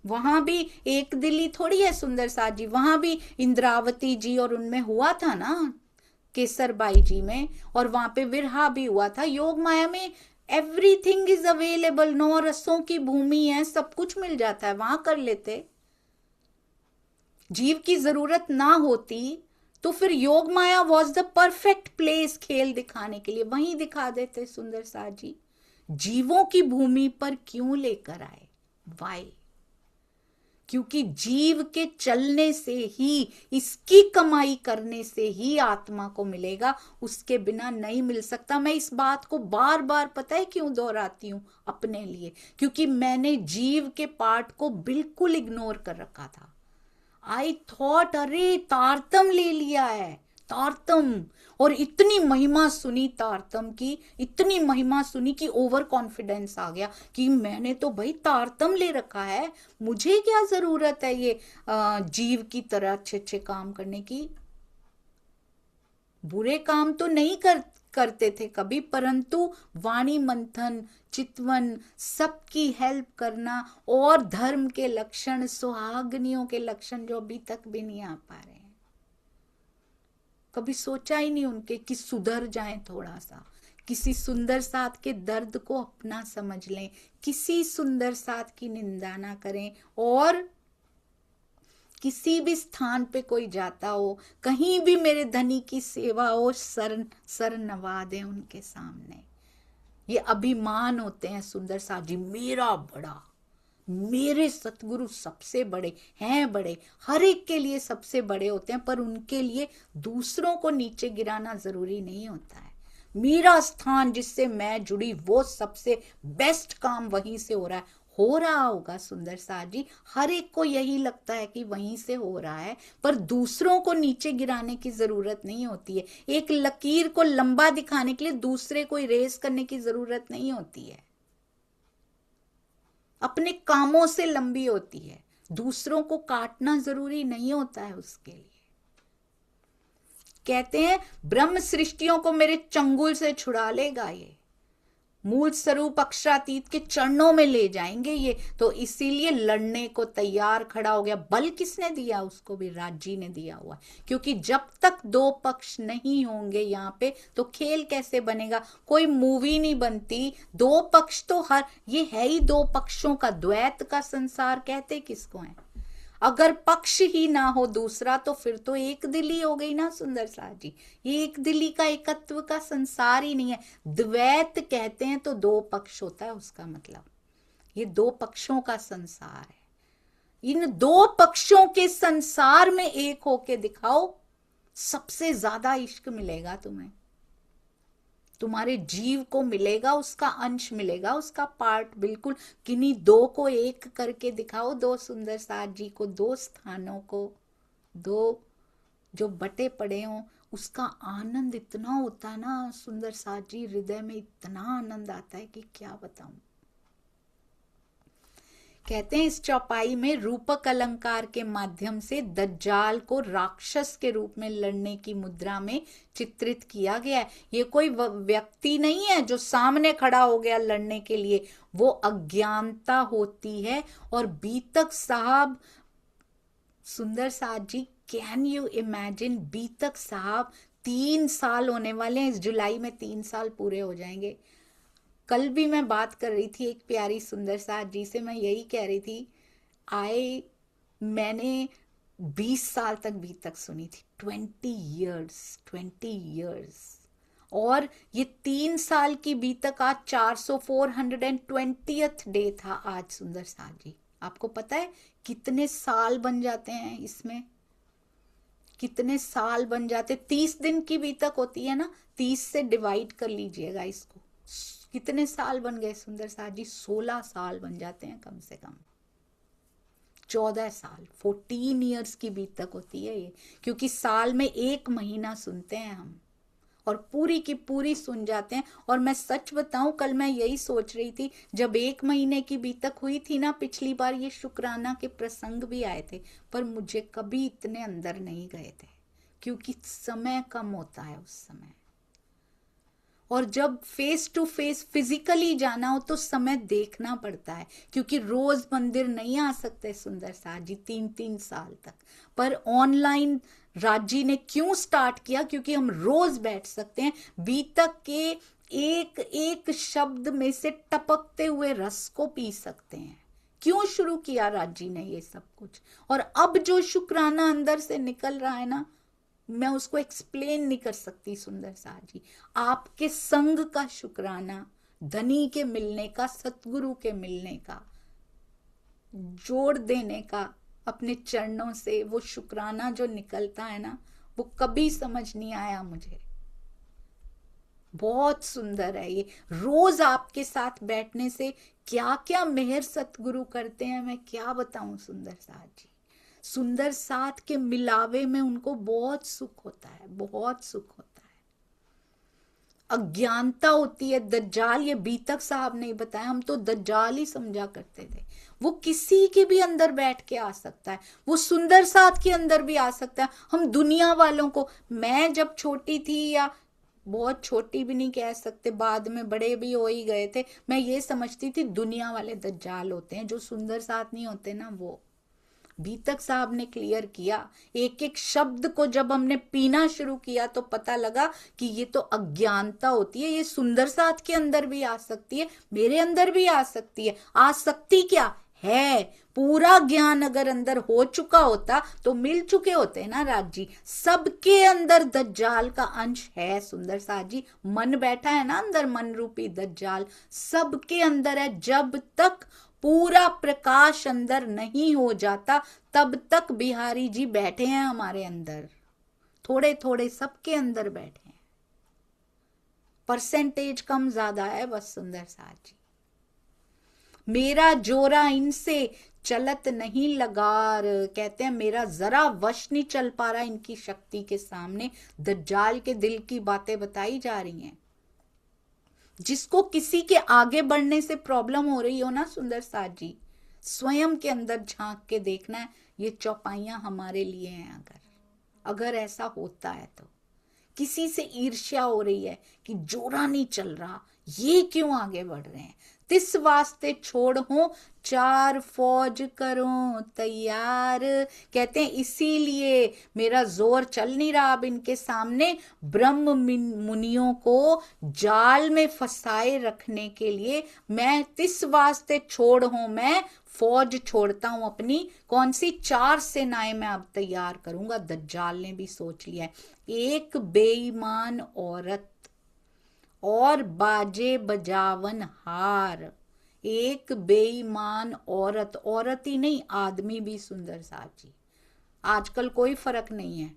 वहां भी एक दिली थोड़ी है सुंदर साथ जी, वहां भी इंद्रावती जी और उनमें हुआ था ना, केसरबाई जी में, और वहां पे विरहा भी हुआ था। योग माया में एवरीथिंग इज अवेलेबल, 9 रसों की भूमि है, सब कुछ मिल जाता है, वहां कर लेते। जीव की जरूरत ना होती तो फिर योग माया वॉज द परफेक्ट प्लेस खेल दिखाने के लिए, वहीं दिखा देते सुंदर साथ जी। जीवों की भूमि पर क्यों लेकर आए? वाई? क्योंकि जीव के चलने से ही, इसकी कमाई करने से ही आत्मा को मिलेगा, उसके बिना नहीं मिल सकता। मैं इस बात को बार बार पता है क्यों दोहराती हूं अपने लिए, क्योंकि मैंने जीव के पार्ट को बिल्कुल इग्नोर कर रखा था। आई थॉट अरे तारतम ले लिया है, तारतम, और इतनी महिमा सुनी तारतम की, इतनी महिमा सुनी कि ओवर कॉन्फिडेंस आ गया कि मैंने तो भाई तारतम ले रखा है, मुझे क्या जरूरत है ये जीव की तरह अच्छे अच्छे काम करने की। बुरे काम तो नहीं करते थे कभी, परंतु वाणी मंथन, चितवन, सबकी हेल्प करना, और धर्म के लक्षण, सुहागनियों के लक्षण जो अभी तक भी नहीं आ पा रहे हैं। कभी सोचा ही नहीं उनके कि सुधर जाएं थोड़ा सा, किसी सुंदर साथ के दर्द को अपना समझ लें, किसी सुंदर साथ की निंदा ना करें, और किसी भी स्थान पे कोई जाता हो, कहीं भी मेरे धनी की सेवा हो, सर नवा दें उनके सामने। ये अभिमान होते हैं सुंदर साथ जी, मेरा बड़ा, मेरे सतगुरु सबसे बड़े हैं, बड़े हर एक के लिए सबसे बड़े होते हैं, पर उनके लिए दूसरों को नीचे गिराना जरूरी नहीं होता है। मेरा स्थान जिससे मैं जुड़ी वो सबसे बेस्ट काम वहीं से हो रहा होगा सुंदर साथ जी, हर एक को यही लगता है कि वहीं से हो रहा है, पर दूसरों को नीचे गिराने की जरूरत नहीं होती है। एक लकीर को लंबा दिखाने के लिए दूसरे को इरेज करने की जरूरत नहीं होती है, अपने कामों से लंबी होती है। दूसरों को काटना जरूरी नहीं होता है उसके लिए। कहते हैं ब्रह्म सृष्टियों को मेरे चंगुल से छुड़ा लेगा, ये मूल स्वरूप अक्षरातीत के चरणों में ले जाएंगे ये, तो इसीलिए लड़ने को तैयार खड़ा हो गया। बल किसने दिया? उसको भी राजी ने दिया हुआ, क्योंकि जब तक दो पक्ष नहीं होंगे यहाँ पे तो खेल कैसे बनेगा? कोई मूवी नहीं बनती। दो पक्ष तो हर, ये है ही दो पक्षों का द्वैत का संसार कहते किसको है? अगर पक्ष ही ना हो दूसरा तो फिर तो एक दिली हो गई ना सुंदर साथ जी। ये एक दिली का एकत्व का संसार ही नहीं है। द्वैत कहते हैं तो दो पक्ष होता है, उसका मतलब ये दो पक्षों का संसार है। इन दो पक्षों के संसार में एक होके दिखाओ, सबसे ज्यादा इश्क मिलेगा तुम्हें, तुम्हारे जीव को मिलेगा, उसका अंश मिलेगा, उसका पार्ट बिल्कुल। किन्हीं दो को एक करके दिखाओ, दो सुंदर साथ जी को, दो स्थानों को, दो जो बटे पड़े हों, उसका आनंद इतना होता है ना सुंदर साथ जी, हृदय में इतना आनंद आता है कि क्या बताऊं। कहते हैं इस चौपाई में रूपक अलंकार के माध्यम से दज्जाल को राक्षस के रूप में लड़ने की मुद्रा में चित्रित किया गया है। ये कोई व्यक्ति नहीं है जो सामने खड़ा हो गया लड़ने के लिए, वो अज्ञानता होती है। और बीतक साहब, सुंदर साथ जी, कैन यू इमेजिन, बीतक साहब 3 साल होने वाले हैं, इस जुलाई में 3 साल पूरे हो जाएंगे। कल भी मैं बात कर रही थी एक प्यारी सुंदर साथ जी से, मैं यही कह रही थी, मैंने 20 साल तक बीतक सुनी थी, 20 years। और ये 3 साल की बीतक आज 420th डे था आज सुंदर साथ जी। आपको पता है कितने साल बन जाते हैं इसमें? कितने साल बन जाते? 30 दिन की बीतक होती है ना, 30 से डिवाइड कर लीजिएगा इसको, कितने साल बन गए सुंदर साथ जी? 16 साल बन जाते हैं कम से कम, 14 साल, 14 years की बीतक होती है ये, क्योंकि साल में 1 महीना सुनते हैं हम और पूरी की पूरी सुन जाते हैं। और मैं सच बताऊं, कल मैं यही सोच रही थी, जब 1 महीने की बीतक हुई थी ना पिछली बार, ये शुक्राना के प्रसंग भी आए थे, पर मुझे कभी इतने अंदर नहीं गए थे, क्योंकि समय कम होता है उस समय। और जब फेस टू फेस फिजिकली जाना हो तो समय देखना पड़ता है, क्योंकि रोज मंदिर नहीं आ सकते सुंदर साथ जी 3-3 साल तक। पर ऑनलाइन राजी ने क्यों स्टार्ट किया? क्योंकि हम रोज बैठ सकते हैं, बीतक के एक एक शब्द में से टपकते हुए रस को पी सकते हैं। क्यों शुरू किया राजी ने ये सब कुछ? और अब जो शुक्राना अंदर से निकल रहा है ना, मैं उसको एक्सप्लेन नहीं कर सकती सुंदर साथ जी। आपके संग का शुक्राना, धनी के मिलने का, सतगुरु के मिलने का, जोड़ देने का अपने चरणों से, वो शुक्राना जो निकलता है ना, वो कभी समझ नहीं आया मुझे। बहुत सुंदर है ये। रोज आपके साथ बैठने से क्या क्या मेहर सतगुरु करते हैं, मैं क्या बताऊं सुंदर साथ जी। सुंदर साथ के मिलावे में उनको बहुत सुख होता है, बहुत सुख होता है। अज्ञानता होती है, दज्जाल, ये बीतक साहब ने बताया, हम तो दज्जाल ही समझा करते थे। वो किसी के भी अंदर बैठ के आ सकता है, वो सुंदर साथ के अंदर भी आ सकता है। हम दुनिया वालों को, मैं जब छोटी थी, या बहुत छोटी भी नहीं कह सकते, बाद में बड़े भी हो ही गए थे, मैं ये समझती थी दुनिया वाले दज्जाल होते हैं, जो सुंदर साथ नहीं होते ना वो। बीतक साहब ने क्लियर किया, एक एक शब्द को जब हमने पीना शुरू किया तो पता लगा कि ये तो अज्ञानता होती है, ये सुंदर साथ के अंदर भी आ सकती है, मेरे अंदर भी आ सकती है। आ सकती क्या है? पूरा ज्ञान अगर अंदर हो चुका होता तो मिल चुके होते ना राज जी। सबके अंदर दज्जाल का अंश है सुंदर साथ जी। मन बैठा है ना अंदर, मन रूपी दज्जाल सबके अंदर है। जब तक पूरा प्रकाश अंदर नहीं हो जाता तब तक बिहारी जी बैठे हैं हमारे अंदर, थोड़े थोड़े सबके अंदर बैठे हैं, परसेंटेज कम ज्यादा है बस। सुंदर साथ जी, मेरा जोरा इनसे चलत नहीं लगार, कहते हैं मेरा जरा वश नहीं चल पा रहा इनकी शक्ति के सामने। दज्जाल के दिल की बातें बताई जा रही हैं। जिसको किसी के आगे बढ़ने से प्रॉब्लम हो रही हो ना सुंदर साथ जी, स्वयं के अंदर झांक के देखना है, ये चौपाइयां हमारे लिए हैं। अगर ऐसा होता है तो किसी से ईर्ष्या हो रही है कि जोरा नहीं चल रहा, ये क्यों आगे बढ़ रहे हैं, तिस वास्ते छोड़ हो चार फौज करो तैयार। कहते हैं इसीलिए मेरा जोर चल नहीं रहा अब इनके सामने, ब्रह्म मुनियों को जाल में फंसाए रखने के लिए मैं तिस वास्ते छोड़ हूं, मैं फौज छोड़ता हूं अपनी। कौन सी? 4 सेनाएं मैं अब तैयार करूंगा। दज्जाल ने भी सोच लिया है, एक बेईमान औरत और बाजे बजावन हार। एक बेईमान औरत, औरत ही नहीं आदमी भी सुंदर साथ जी, आजकल कोई फर्क नहीं है।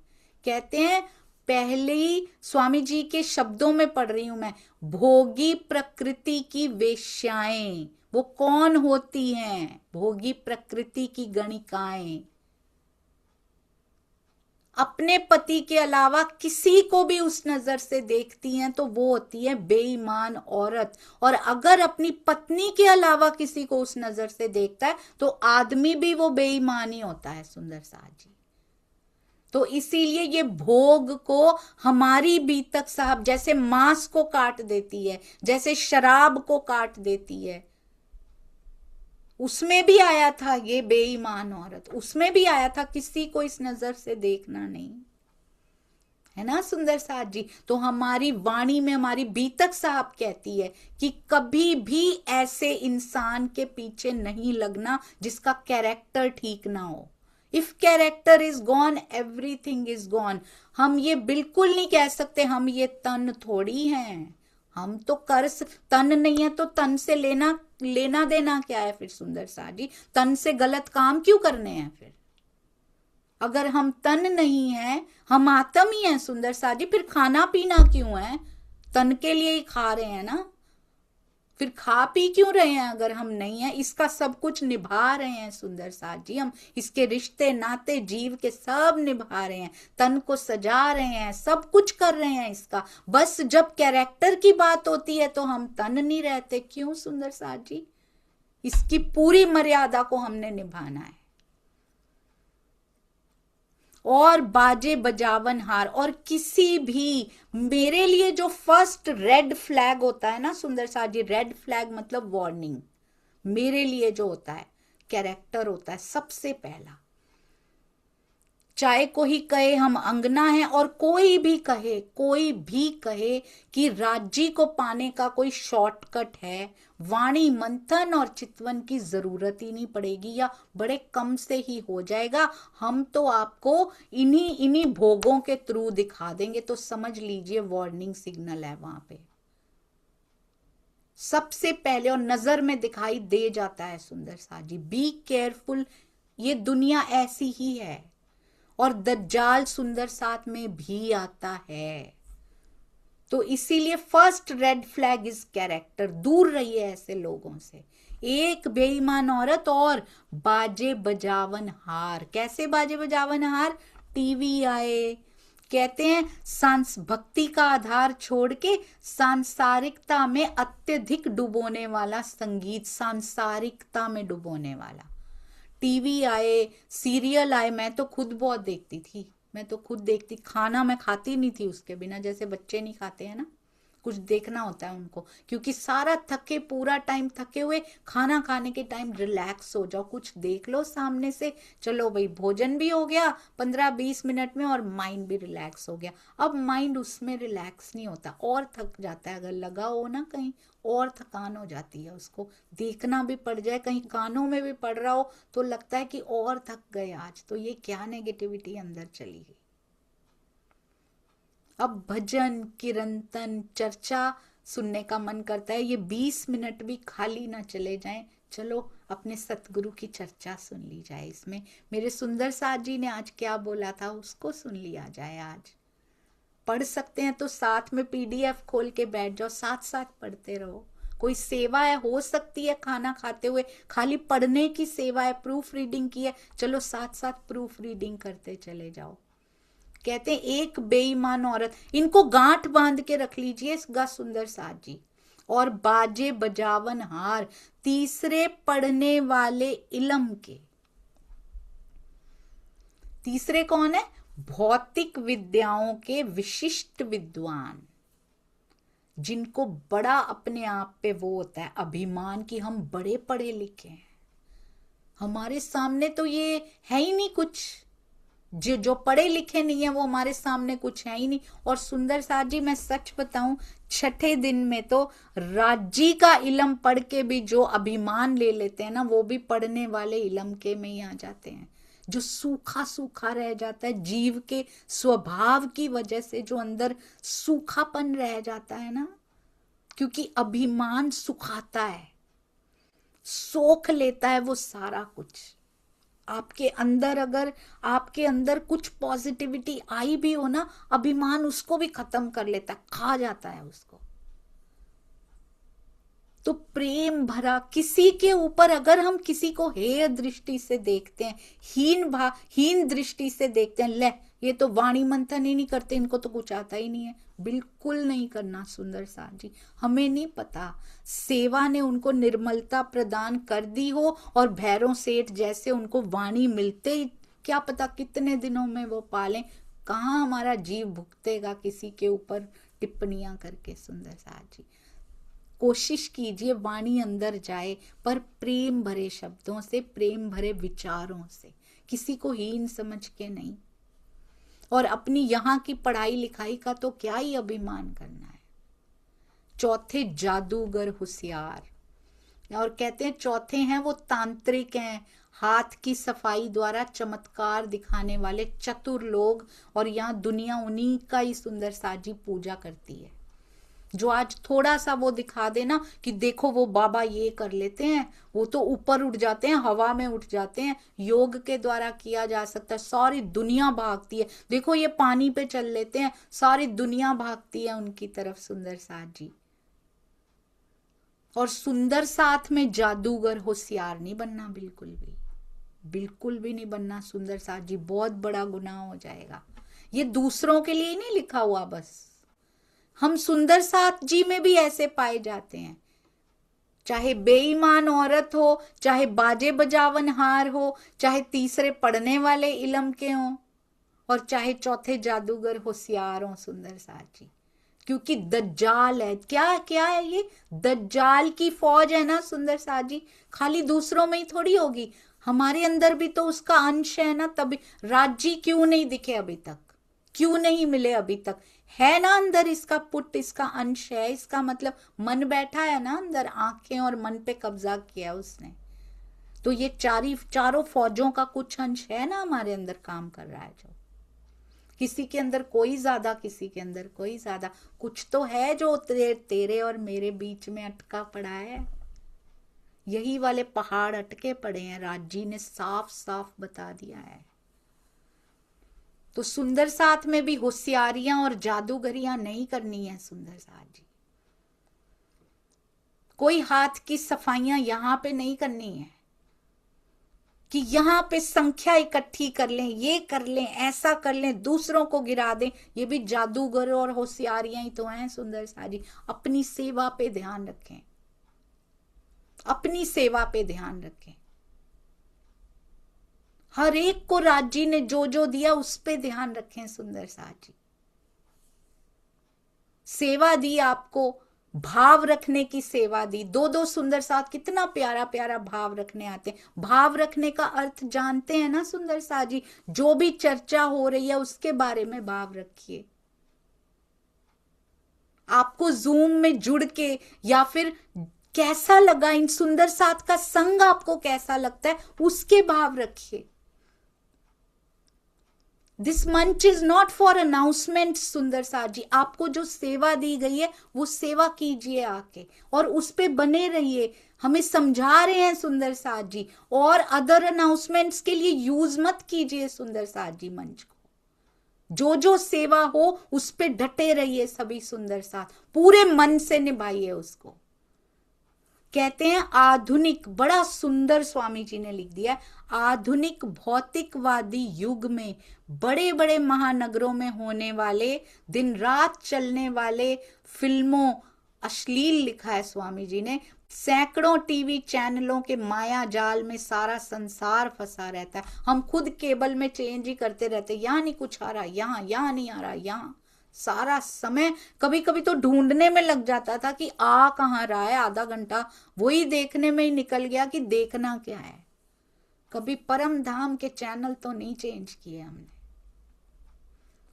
कहते हैं पहले ही स्वामी जी के शब्दों में पढ़ रही हूं मैं, भोगी प्रकृति की वेश्याएं, वो कौन होती हैं? भोगी प्रकृति की गणिकाएं, अपने पति के अलावा किसी को भी उस नजर से देखती हैं तो वो होती है बेईमान औरत। और अगर अपनी पत्नी के अलावा किसी को उस नजर से देखता है तो आदमी भी वो बेईमान ही होता है सुंदर साथ जी। तो इसीलिए ये भोग को हमारी बीतक साहब जैसे मांस को काट देती है, जैसे शराब को काट देती है, उसमें भी आया था ये बेईमान औरत, उसमें भी आया था किसी को इस नजर से देखना नहीं, है ना सुंदर साथ जी। तो हमारी वाणी में हमारी बीतक साहब कहती है कि कभी भी ऐसे इंसान के पीछे नहीं लगना जिसका कैरेक्टर ठीक ना हो। If character is gone everything is gone. हम ये बिल्कुल नहीं कह सकते हम ये तन थोड़ी हैं, हम तो कर्स, तन नहीं है तो तन से लेना देना क्या है फिर सुंदर साथ जी? तन से गलत काम क्यों करने हैं फिर? अगर हम तन नहीं है, हम आत्म ही हैं सुंदर साथ जी, फिर खाना पीना क्यों है? तन के लिए ही खा रहे हैं ना, फिर खा पी क्यों रहे हैं अगर हम नहीं है? इसका सब कुछ निभा रहे हैं सुंदर साथ जी, हम इसके रिश्ते नाते जीव के सब निभा रहे हैं, तन को सजा रहे हैं, सब कुछ कर रहे हैं इसका। बस जब कैरेक्टर की बात होती है तो हम तन नहीं रहते। क्यों सुंदर साथ जी? इसकी पूरी मर्यादा को हमने निभाना है। और बाजे बजावन हार, और किसी भी, मेरे लिए जो फर्स्ट रेड फ्लैग होता है ना सुंदर साथ जी, रेड फ्लैग मतलब वार्निंग, मेरे लिए जो होता है कैरेक्टर होता है सबसे पहला। चाहे कोई कहे हम अंगना हैं, और कोई भी कहे कि राज्य को पाने का कोई शॉर्टकट है, वाणी मंथन और चितवन की जरूरत ही नहीं पड़ेगी या बड़े कम से ही हो जाएगा। हम तो आपको इन्हीं भोगों के थ्रू दिखा देंगे, तो समझ लीजिए वार्निंग सिग्नल है वहां पे सबसे पहले, और नजर में दिखाई दे जाता है सुंदर साथ जी। बी केयरफुल, ये दुनिया ऐसी ही है, और दज्जाल सुंदर साथ में भी आता है। तो इसीलिए first red flag is character, दूर रहिए ऐसे लोगों से। एक बेईमान औरत और बाजे बजावन हार। कैसे बाजे बजावन हार? टीवी आए, कहते हैं भक्ति का आधार छोड़ के सांसारिकता में अत्यधिक डुबोने वाला संगीत, सांसारिकता में डुबोने वाला। टीवी आए, सीरियल आए, मैं तो खुद बहुत देखती थी, खाना मैं खाती नहीं थी उसके बिना, जैसे बच्चे नहीं खाते हैं ना, कुछ देखना होता है उनको, क्योंकि सारा थके, पूरा टाइम थके हुए, खाना खाने के टाइम रिलैक्स हो जाओ, कुछ देख लो सामने से, चलो भाई भोजन भी हो गया 15-20 मिनट में और माइंड भी रिलैक्स हो गया। अब माइंड उसमें रिलैक्स नहीं होता, और थक जाता है, अगर लगा हो ना कहीं और थकान हो जाती है, उसको देखना भी पड़ जाए, कहीं कानों में भी पड़ रहा हो तो लगता है कि और थक गए आज, तो ये क्या नेगेटिविटी अंदर चली गई। अब भजन कीर्तन चर्चा सुनने का मन करता है, ये 20 मिनट भी खाली ना चले जाएं। चलो अपने सतगुरु की चर्चा सुन ली जाए। इसमें मेरे सुंदर साथ जी ने आज क्या बोला था उसको सुन लिया जाए। आज पढ़ सकते हैं तो साथ में PDF खोल के बैठ जाओ, साथ साथ पढ़ते रहो। कोई सेवा है, हो सकती है खाना खाते हुए खाली पढ़ने की सेवा है, प्रूफ रीडिंग की है, चलो साथ साथ प्रूफ रीडिंग करते चले जाओ। कहते हैं एक बेईमान औरत, इनको गांठ बांध के रख लीजिए गा सुंदर साथ जी। और बाजे बजावन हार, तीसरे पढ़ने वाले इलम के। तीसरे कौन है? भौतिक विद्याओं के विशिष्ट विद्वान, जिनको बड़ा अपने आप पे वो होता है अभिमान कि हम बड़े पढ़े लिखे हैं, हमारे सामने तो ये है ही नहीं कुछ, जो पढ़े लिखे नहीं है वो हमारे सामने कुछ है ही नहीं। और सुंदर साथ जी मैं सच बताऊं, छठे दिन में तो राजी का इलम पढ़ के भी जो अभिमान ले लेते हैं ना, वो भी पढ़ने वाले इलम के में ही आ जाते हैं। जो सूखा सूखा रह जाता है जीव के स्वभाव की वजह से, जो अंदर सूखापन रह जाता है ना, क्योंकि अभिमान सुखाता है, सोख लेता है वो सारा कुछ। आपके अंदर अगर आपके अंदर कुछ पॉजिटिविटी आई भी हो ना, अभिमान उसको भी खत्म कर लेता है, खा जाता है उसको। तो प्रेम भरा किसी के ऊपर अगर हम किसी को हेय दृष्टि से देखते हैं, हीन दृष्टि से देखते हैं, ले ये तो वाणी मंथन ही नहीं करते, इनको तो कुछ आता ही नहीं है, बिल्कुल नहीं करना सुंदर साथ जी। हमें नहीं पता सेवा ने उनको निर्मलता प्रदान कर दी हो और भैरव सेठ जैसे उनको वाणी मिलते ही क्या पता कितने दिनों में वो पालें। कहाँ हमारा जीव भुगतेगा किसी के ऊपर टिप्पणियां करके। सुंदर साथ जी कोशिश कीजिए वाणी अंदर जाए, पर प्रेम भरे शब्दों से, प्रेम भरे विचारों से, किसी को हीन समझ के नहीं। और अपनी यहाँ की पढ़ाई लिखाई का तो क्या ही अभिमान करना है। चौथे जादूगर होशियार, और कहते हैं चौथे हैं वो तांत्रिक हैं, हाथ की सफाई द्वारा चमत्कार दिखाने वाले चतुर लोग। और यहाँ दुनिया उन्हीं का ही सुंदर साथ जी पूजा करती है। जो आज थोड़ा सा वो दिखा देना कि देखो वो बाबा ये कर लेते हैं, वो तो ऊपर उठ जाते हैं, हवा में उठ जाते हैं, योग के द्वारा किया जा सकता है, सारी दुनिया भागती है। देखो ये पानी पे चल लेते हैं, सारी दुनिया भागती है उनकी तरफ। सुंदर साथ जी और सुंदर साथ में जादूगर होशियार नहीं बनना, बिल्कुल भी नहीं बनना सुंदर साथ जी, बहुत बड़ा गुनाह हो जाएगा। ये दूसरों के लिए नहीं लिखा हुआ, बस हम सुंदर साथ जी में भी ऐसे पाए जाते हैं। चाहे बेईमान औरत हो, चाहे बाजे बजावन हार हो, चाहे तीसरे पढ़ने वाले इलम के हों, और चाहे चौथे जादूगर होशियार हो सुंदर साथ जी। क्योंकि दज्जाल है, क्या है ये दज्जाल की फौज है ना सुंदर साथ जी। खाली दूसरों में ही थोड़ी होगी, हमारे अंदर भी तो उसका अंश है ना। तभी राज्य क्यों नहीं दिखे अभी तक, क्यों नहीं मिले अभी तक? है ना अंदर इसका पुट, इसका अंश है। इसका मतलब मन बैठा है ना अंदर, आंखें और मन पे कब्जा किया उसने। तो ये चारों फौजों का कुछ अंश है ना हमारे अंदर काम कर रहा है। जो किसी के अंदर कोई ज्यादा, किसी के अंदर कोई ज्यादा, कुछ तो है जो तेरे और मेरे बीच में अटका पड़ा है। यही वाले पहाड़ अटके पड़े हैं, राजी ने साफ साफ बता दिया है। तो सुंदर साथ में भी होशियारियां और जादूगरियां नहीं करनी है सुंदर साथ जी। कोई हाथ की सफाइयां यहां पे नहीं करनी है कि यहां पे संख्या इकट्ठी कर लें, ये कर लें, ऐसा कर लें, दूसरों को गिरा दें। ये भी जादूगर और होशियारियां ही तो हैं सुंदर साथ जी। अपनी सेवा पे ध्यान रखें, अपनी सेवा पे ध्यान रखें। हर एक को राज्य ने जो जो दिया उस पे ध्यान रखें सुंदर साथ जी। सेवा दी आपको, भाव रखने की सेवा दी। दो सुंदर साथ कितना प्यारा प्यारा भाव रखने आते हैं। भाव रखने का अर्थ जानते हैं ना सुंदर साथ जी। जो भी चर्चा हो रही है उसके बारे में भाव रखिए। आपको जूम में जुड़ के या फिर कैसा लगा, इन सुंदर साथ का संग आपको कैसा लगता है, उसके भाव रखिए। दिस मंच इज नॉट फॉर अनाउंसमेंट सुंदर साथ जी। आपको जो सेवा दी गई है वो सेवा कीजिए आके, और उस पे बने रहिए। हमें समझा रहे हैं सुंदर साथ जी। और अदर अनाउंसमेंट्स के लिए यूज मत कीजिए सुंदर साथ जी मंच को। जो जो सेवा हो उस पे डटे रहिए सभी सुंदर साथ, पूरे मन से निभाइए उसको। कहते हैं आधुनिक, बड़ा सुंदर स्वामी जी ने लिख दिया, आधुनिक भौतिकवादी युग में बड़े बड़े महानगरों में होने वाले, दिन रात चलने वाले फिल्मों, अश्लील लिखा है स्वामी जी ने, सैकड़ों टीवी चैनलों के माया जाल में सारा संसार फंसा रहता है। हम खुद केबल में चेंज ही करते रहते, यहाँ नहीं कुछ आ रहा, यहाँ नहीं आ रहा, यहाँ सारा समय कभी कभी तो ढूंढने में लग जाता था कि आ कहाँ रहा है, आधा घंटा वही देखने में ही निकल गया कि देखना क्या है। कभी परम धाम के चैनल तो नहीं चेंज किए हमने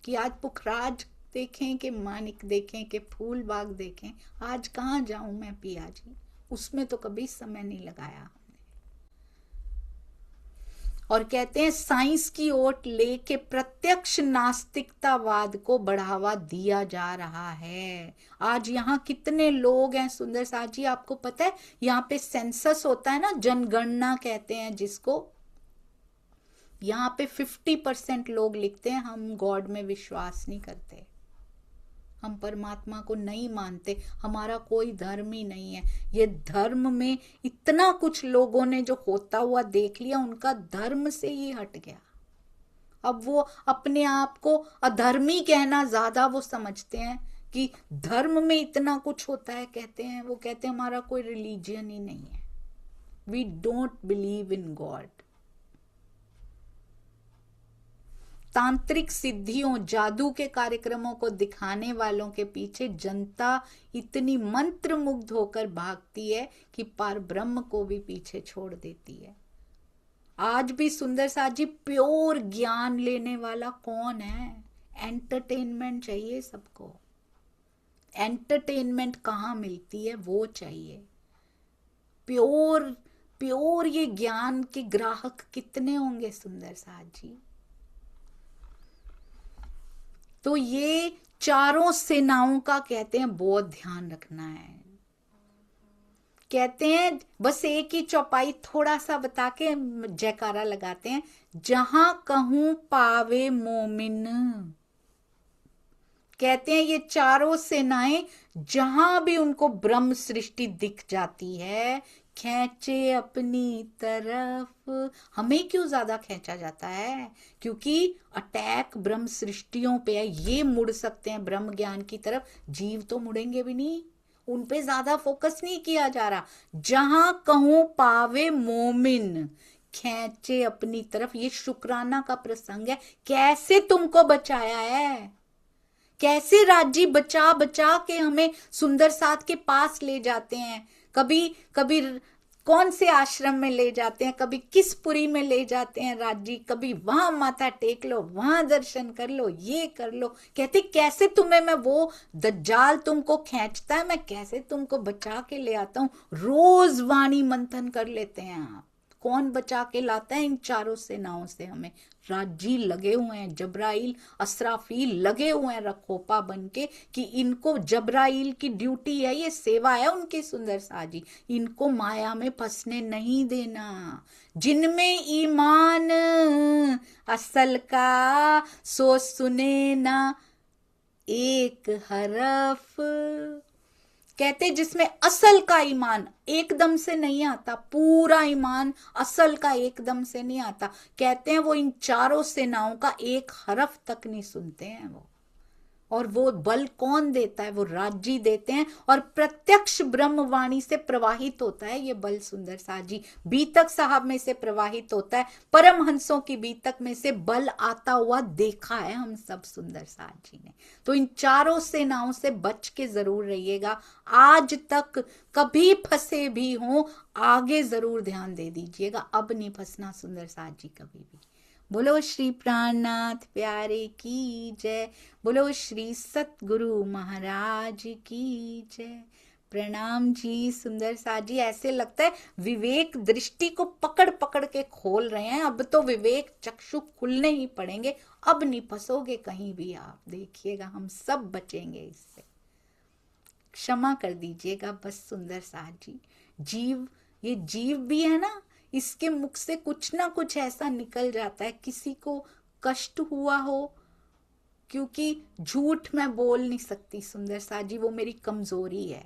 कि आज पुखराज देखें कि मानिक देखें कि फूल बाग देखें, आज कहाँ जाऊं मैं पिया जी, उसमें तो कभी समय नहीं लगाया हमने। और कहते हैं साइंस की ओट लेके प्रत्यक्ष नास्तिकतावाद को बढ़ावा दिया जा रहा है। आज यहाँ कितने लोग हैं सुंदर साथ जी, आपको पता है यहाँ पे सेंसस होता है ना, जनगणना कहते हैं जिसको, यहाँ पे 50% लोग लिखते हैं हम गॉड में विश्वास नहीं करते, हम परमात्मा को नहीं मानते, हमारा कोई धर्म ही नहीं है। ये धर्म में इतना कुछ लोगों ने जो होता हुआ देख लिया, उनका धर्म से ही हट गया। अब वो अपने आप को अधर्मी कहना ज्यादा वो समझते हैं कि धर्म में इतना कुछ होता है, कहते हैं वो, कहते हैं हमारा कोई रिलीजियन ही नहीं है, we don't believe in god. तांत्रिक सिद्धियों, जादू के कार्यक्रमों को दिखाने वालों के पीछे जनता इतनी मंत्र मुग्ध होकर भागती है कि पार ब्रह्म को भी पीछे छोड़ देती है। आज भी सुंदर साथ जी प्योर ज्ञान लेने वाला कौन है? एंटरटेनमेंट चाहिए सबको। एंटरटेनमेंट कहाँ मिलती है वो चाहिए। प्योर ये ज्ञान के ग्राहक कितने होंगे सुंदर साथ जी? तो ये चारों सेनाओं का कहते हैं बहुत ध्यान रखना है। कहते हैं बस एक ही चौपाई थोड़ा सा बता के जयकारा लगाते हैं, जहां कहूं पावे मोमिन। कहते हैं ये चारों सेनाएं जहां भी उनको ब्रह्म सृष्टि दिख जाती है, खींचे अपनी तरफ। हमें क्यों ज्यादा खींचा जाता है? क्योंकि अटैक ब्रह्म सृष्टियों पे है, ये मुड़ सकते हैं ब्रह्म ज्ञान की तरफ, जीव तो मुड़ेंगे भी नहीं, उन पे ज्यादा फोकस नहीं किया जा रहा। जहां कहूं पावे मोमिन, खींचे अपनी तरफ। ये शुक्राना का प्रसंग है। कैसे तुमको बचाया है, कैसे राज्य बचा बचा के हमें सुंदर साथ के पास ले जाते हैं। कभी कभी कौन से आश्रम में ले जाते हैं, कभी किस पुरी में ले जाते हैं राज्य, कभी वहां माथा टेक लो, वहां दर्शन कर लो, ये कर लो। कहते कैसे तुम्हें मैं, वो दज्जाल तुमको खींचता है, मैं कैसे तुमको बचा के ले आता हूं। रोज वाणी मंथन कर लेते हैं आप। कौन बचा के लाता है इन चारों सेनाओं से हमें? राजी लगे हुए हैं, जबराइल असराफील लगे हुए हैं रखोपा बन के कि इनको, जबराइल की ड्यूटी है, ये सेवा है उनकी सुंदर साजी, इनको माया में फंसने नहीं देना। जिनमें ईमान असल का, सो सुने ना एक हरफ। कहते जिसमें असल का ईमान एकदम से नहीं आता, पूरा ईमान असल का एकदम से नहीं आता। कहते हैं वो इन चारों सेनाओं का एक हरफ तक नहीं सुनते हैं वो। और वो बल कौन देता है? वो राज्य देते हैं। और प्रत्यक्ष ब्रह्मवाणी से प्रवाहित होता है ये बल सुंदर साथ जी। बीतक साहब में से प्रवाहित होता है, परमहंसों की बीतक में से बल आता हुआ देखा है हम सब सुंदर साथ जी ने। तो इन चारों सेनाओं से बच के जरूर रहिएगा। आज तक कभी फंसे भी हो, आगे जरूर ध्यान दे दीजिएगा, अब नहीं फंसना सुंदर साथ जी कभी भी। बोलो श्री प्राणनाथ प्यारे की जय, बोलो श्री सतगुरु महाराज की जय। प्रणाम जी सुंदर साथ जी। ऐसे लगता है विवेक दृष्टि को पकड़ पकड़ के खोल रहे हैं। अब तो विवेक चक्षु खुलने ही पड़ेंगे, अब नहीं फंसोगे कहीं भी आप, देखिएगा हम सब बचेंगे इससे। क्षमा कर दीजिएगा बस सुंदर साथ जी। जीव ये जीव भी है ना, इसके मुख से कुछ ना कुछ ऐसा निकल जाता है, किसी को कष्ट हुआ हो, क्योंकि झूठ मैं बोल नहीं सकती सुंदर सा जी, वो मेरी कमजोरी है।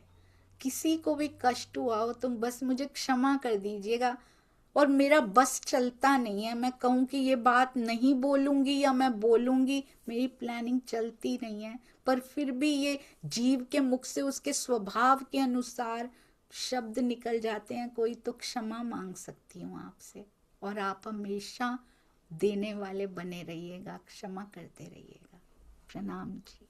किसी को भी कष्ट हुआ हो तो बस मुझे क्षमा कर दीजिएगा। और मेरा बस चलता नहीं है, मैं कहूँ कि ये बात नहीं बोलूंगी या मैं बोलूंगी, मेरी प्लानिंग चलती नहीं है, पर फिर भी ये जीव के मुख से उसके स्वभाव के अनुसार शब्द निकल जाते हैं कोई, तो क्षमा मांग सकती हूँ आपसे। और आप हमेशा देने वाले बने रहिएगा, क्षमा करते रहिएगा। प्रणाम जी।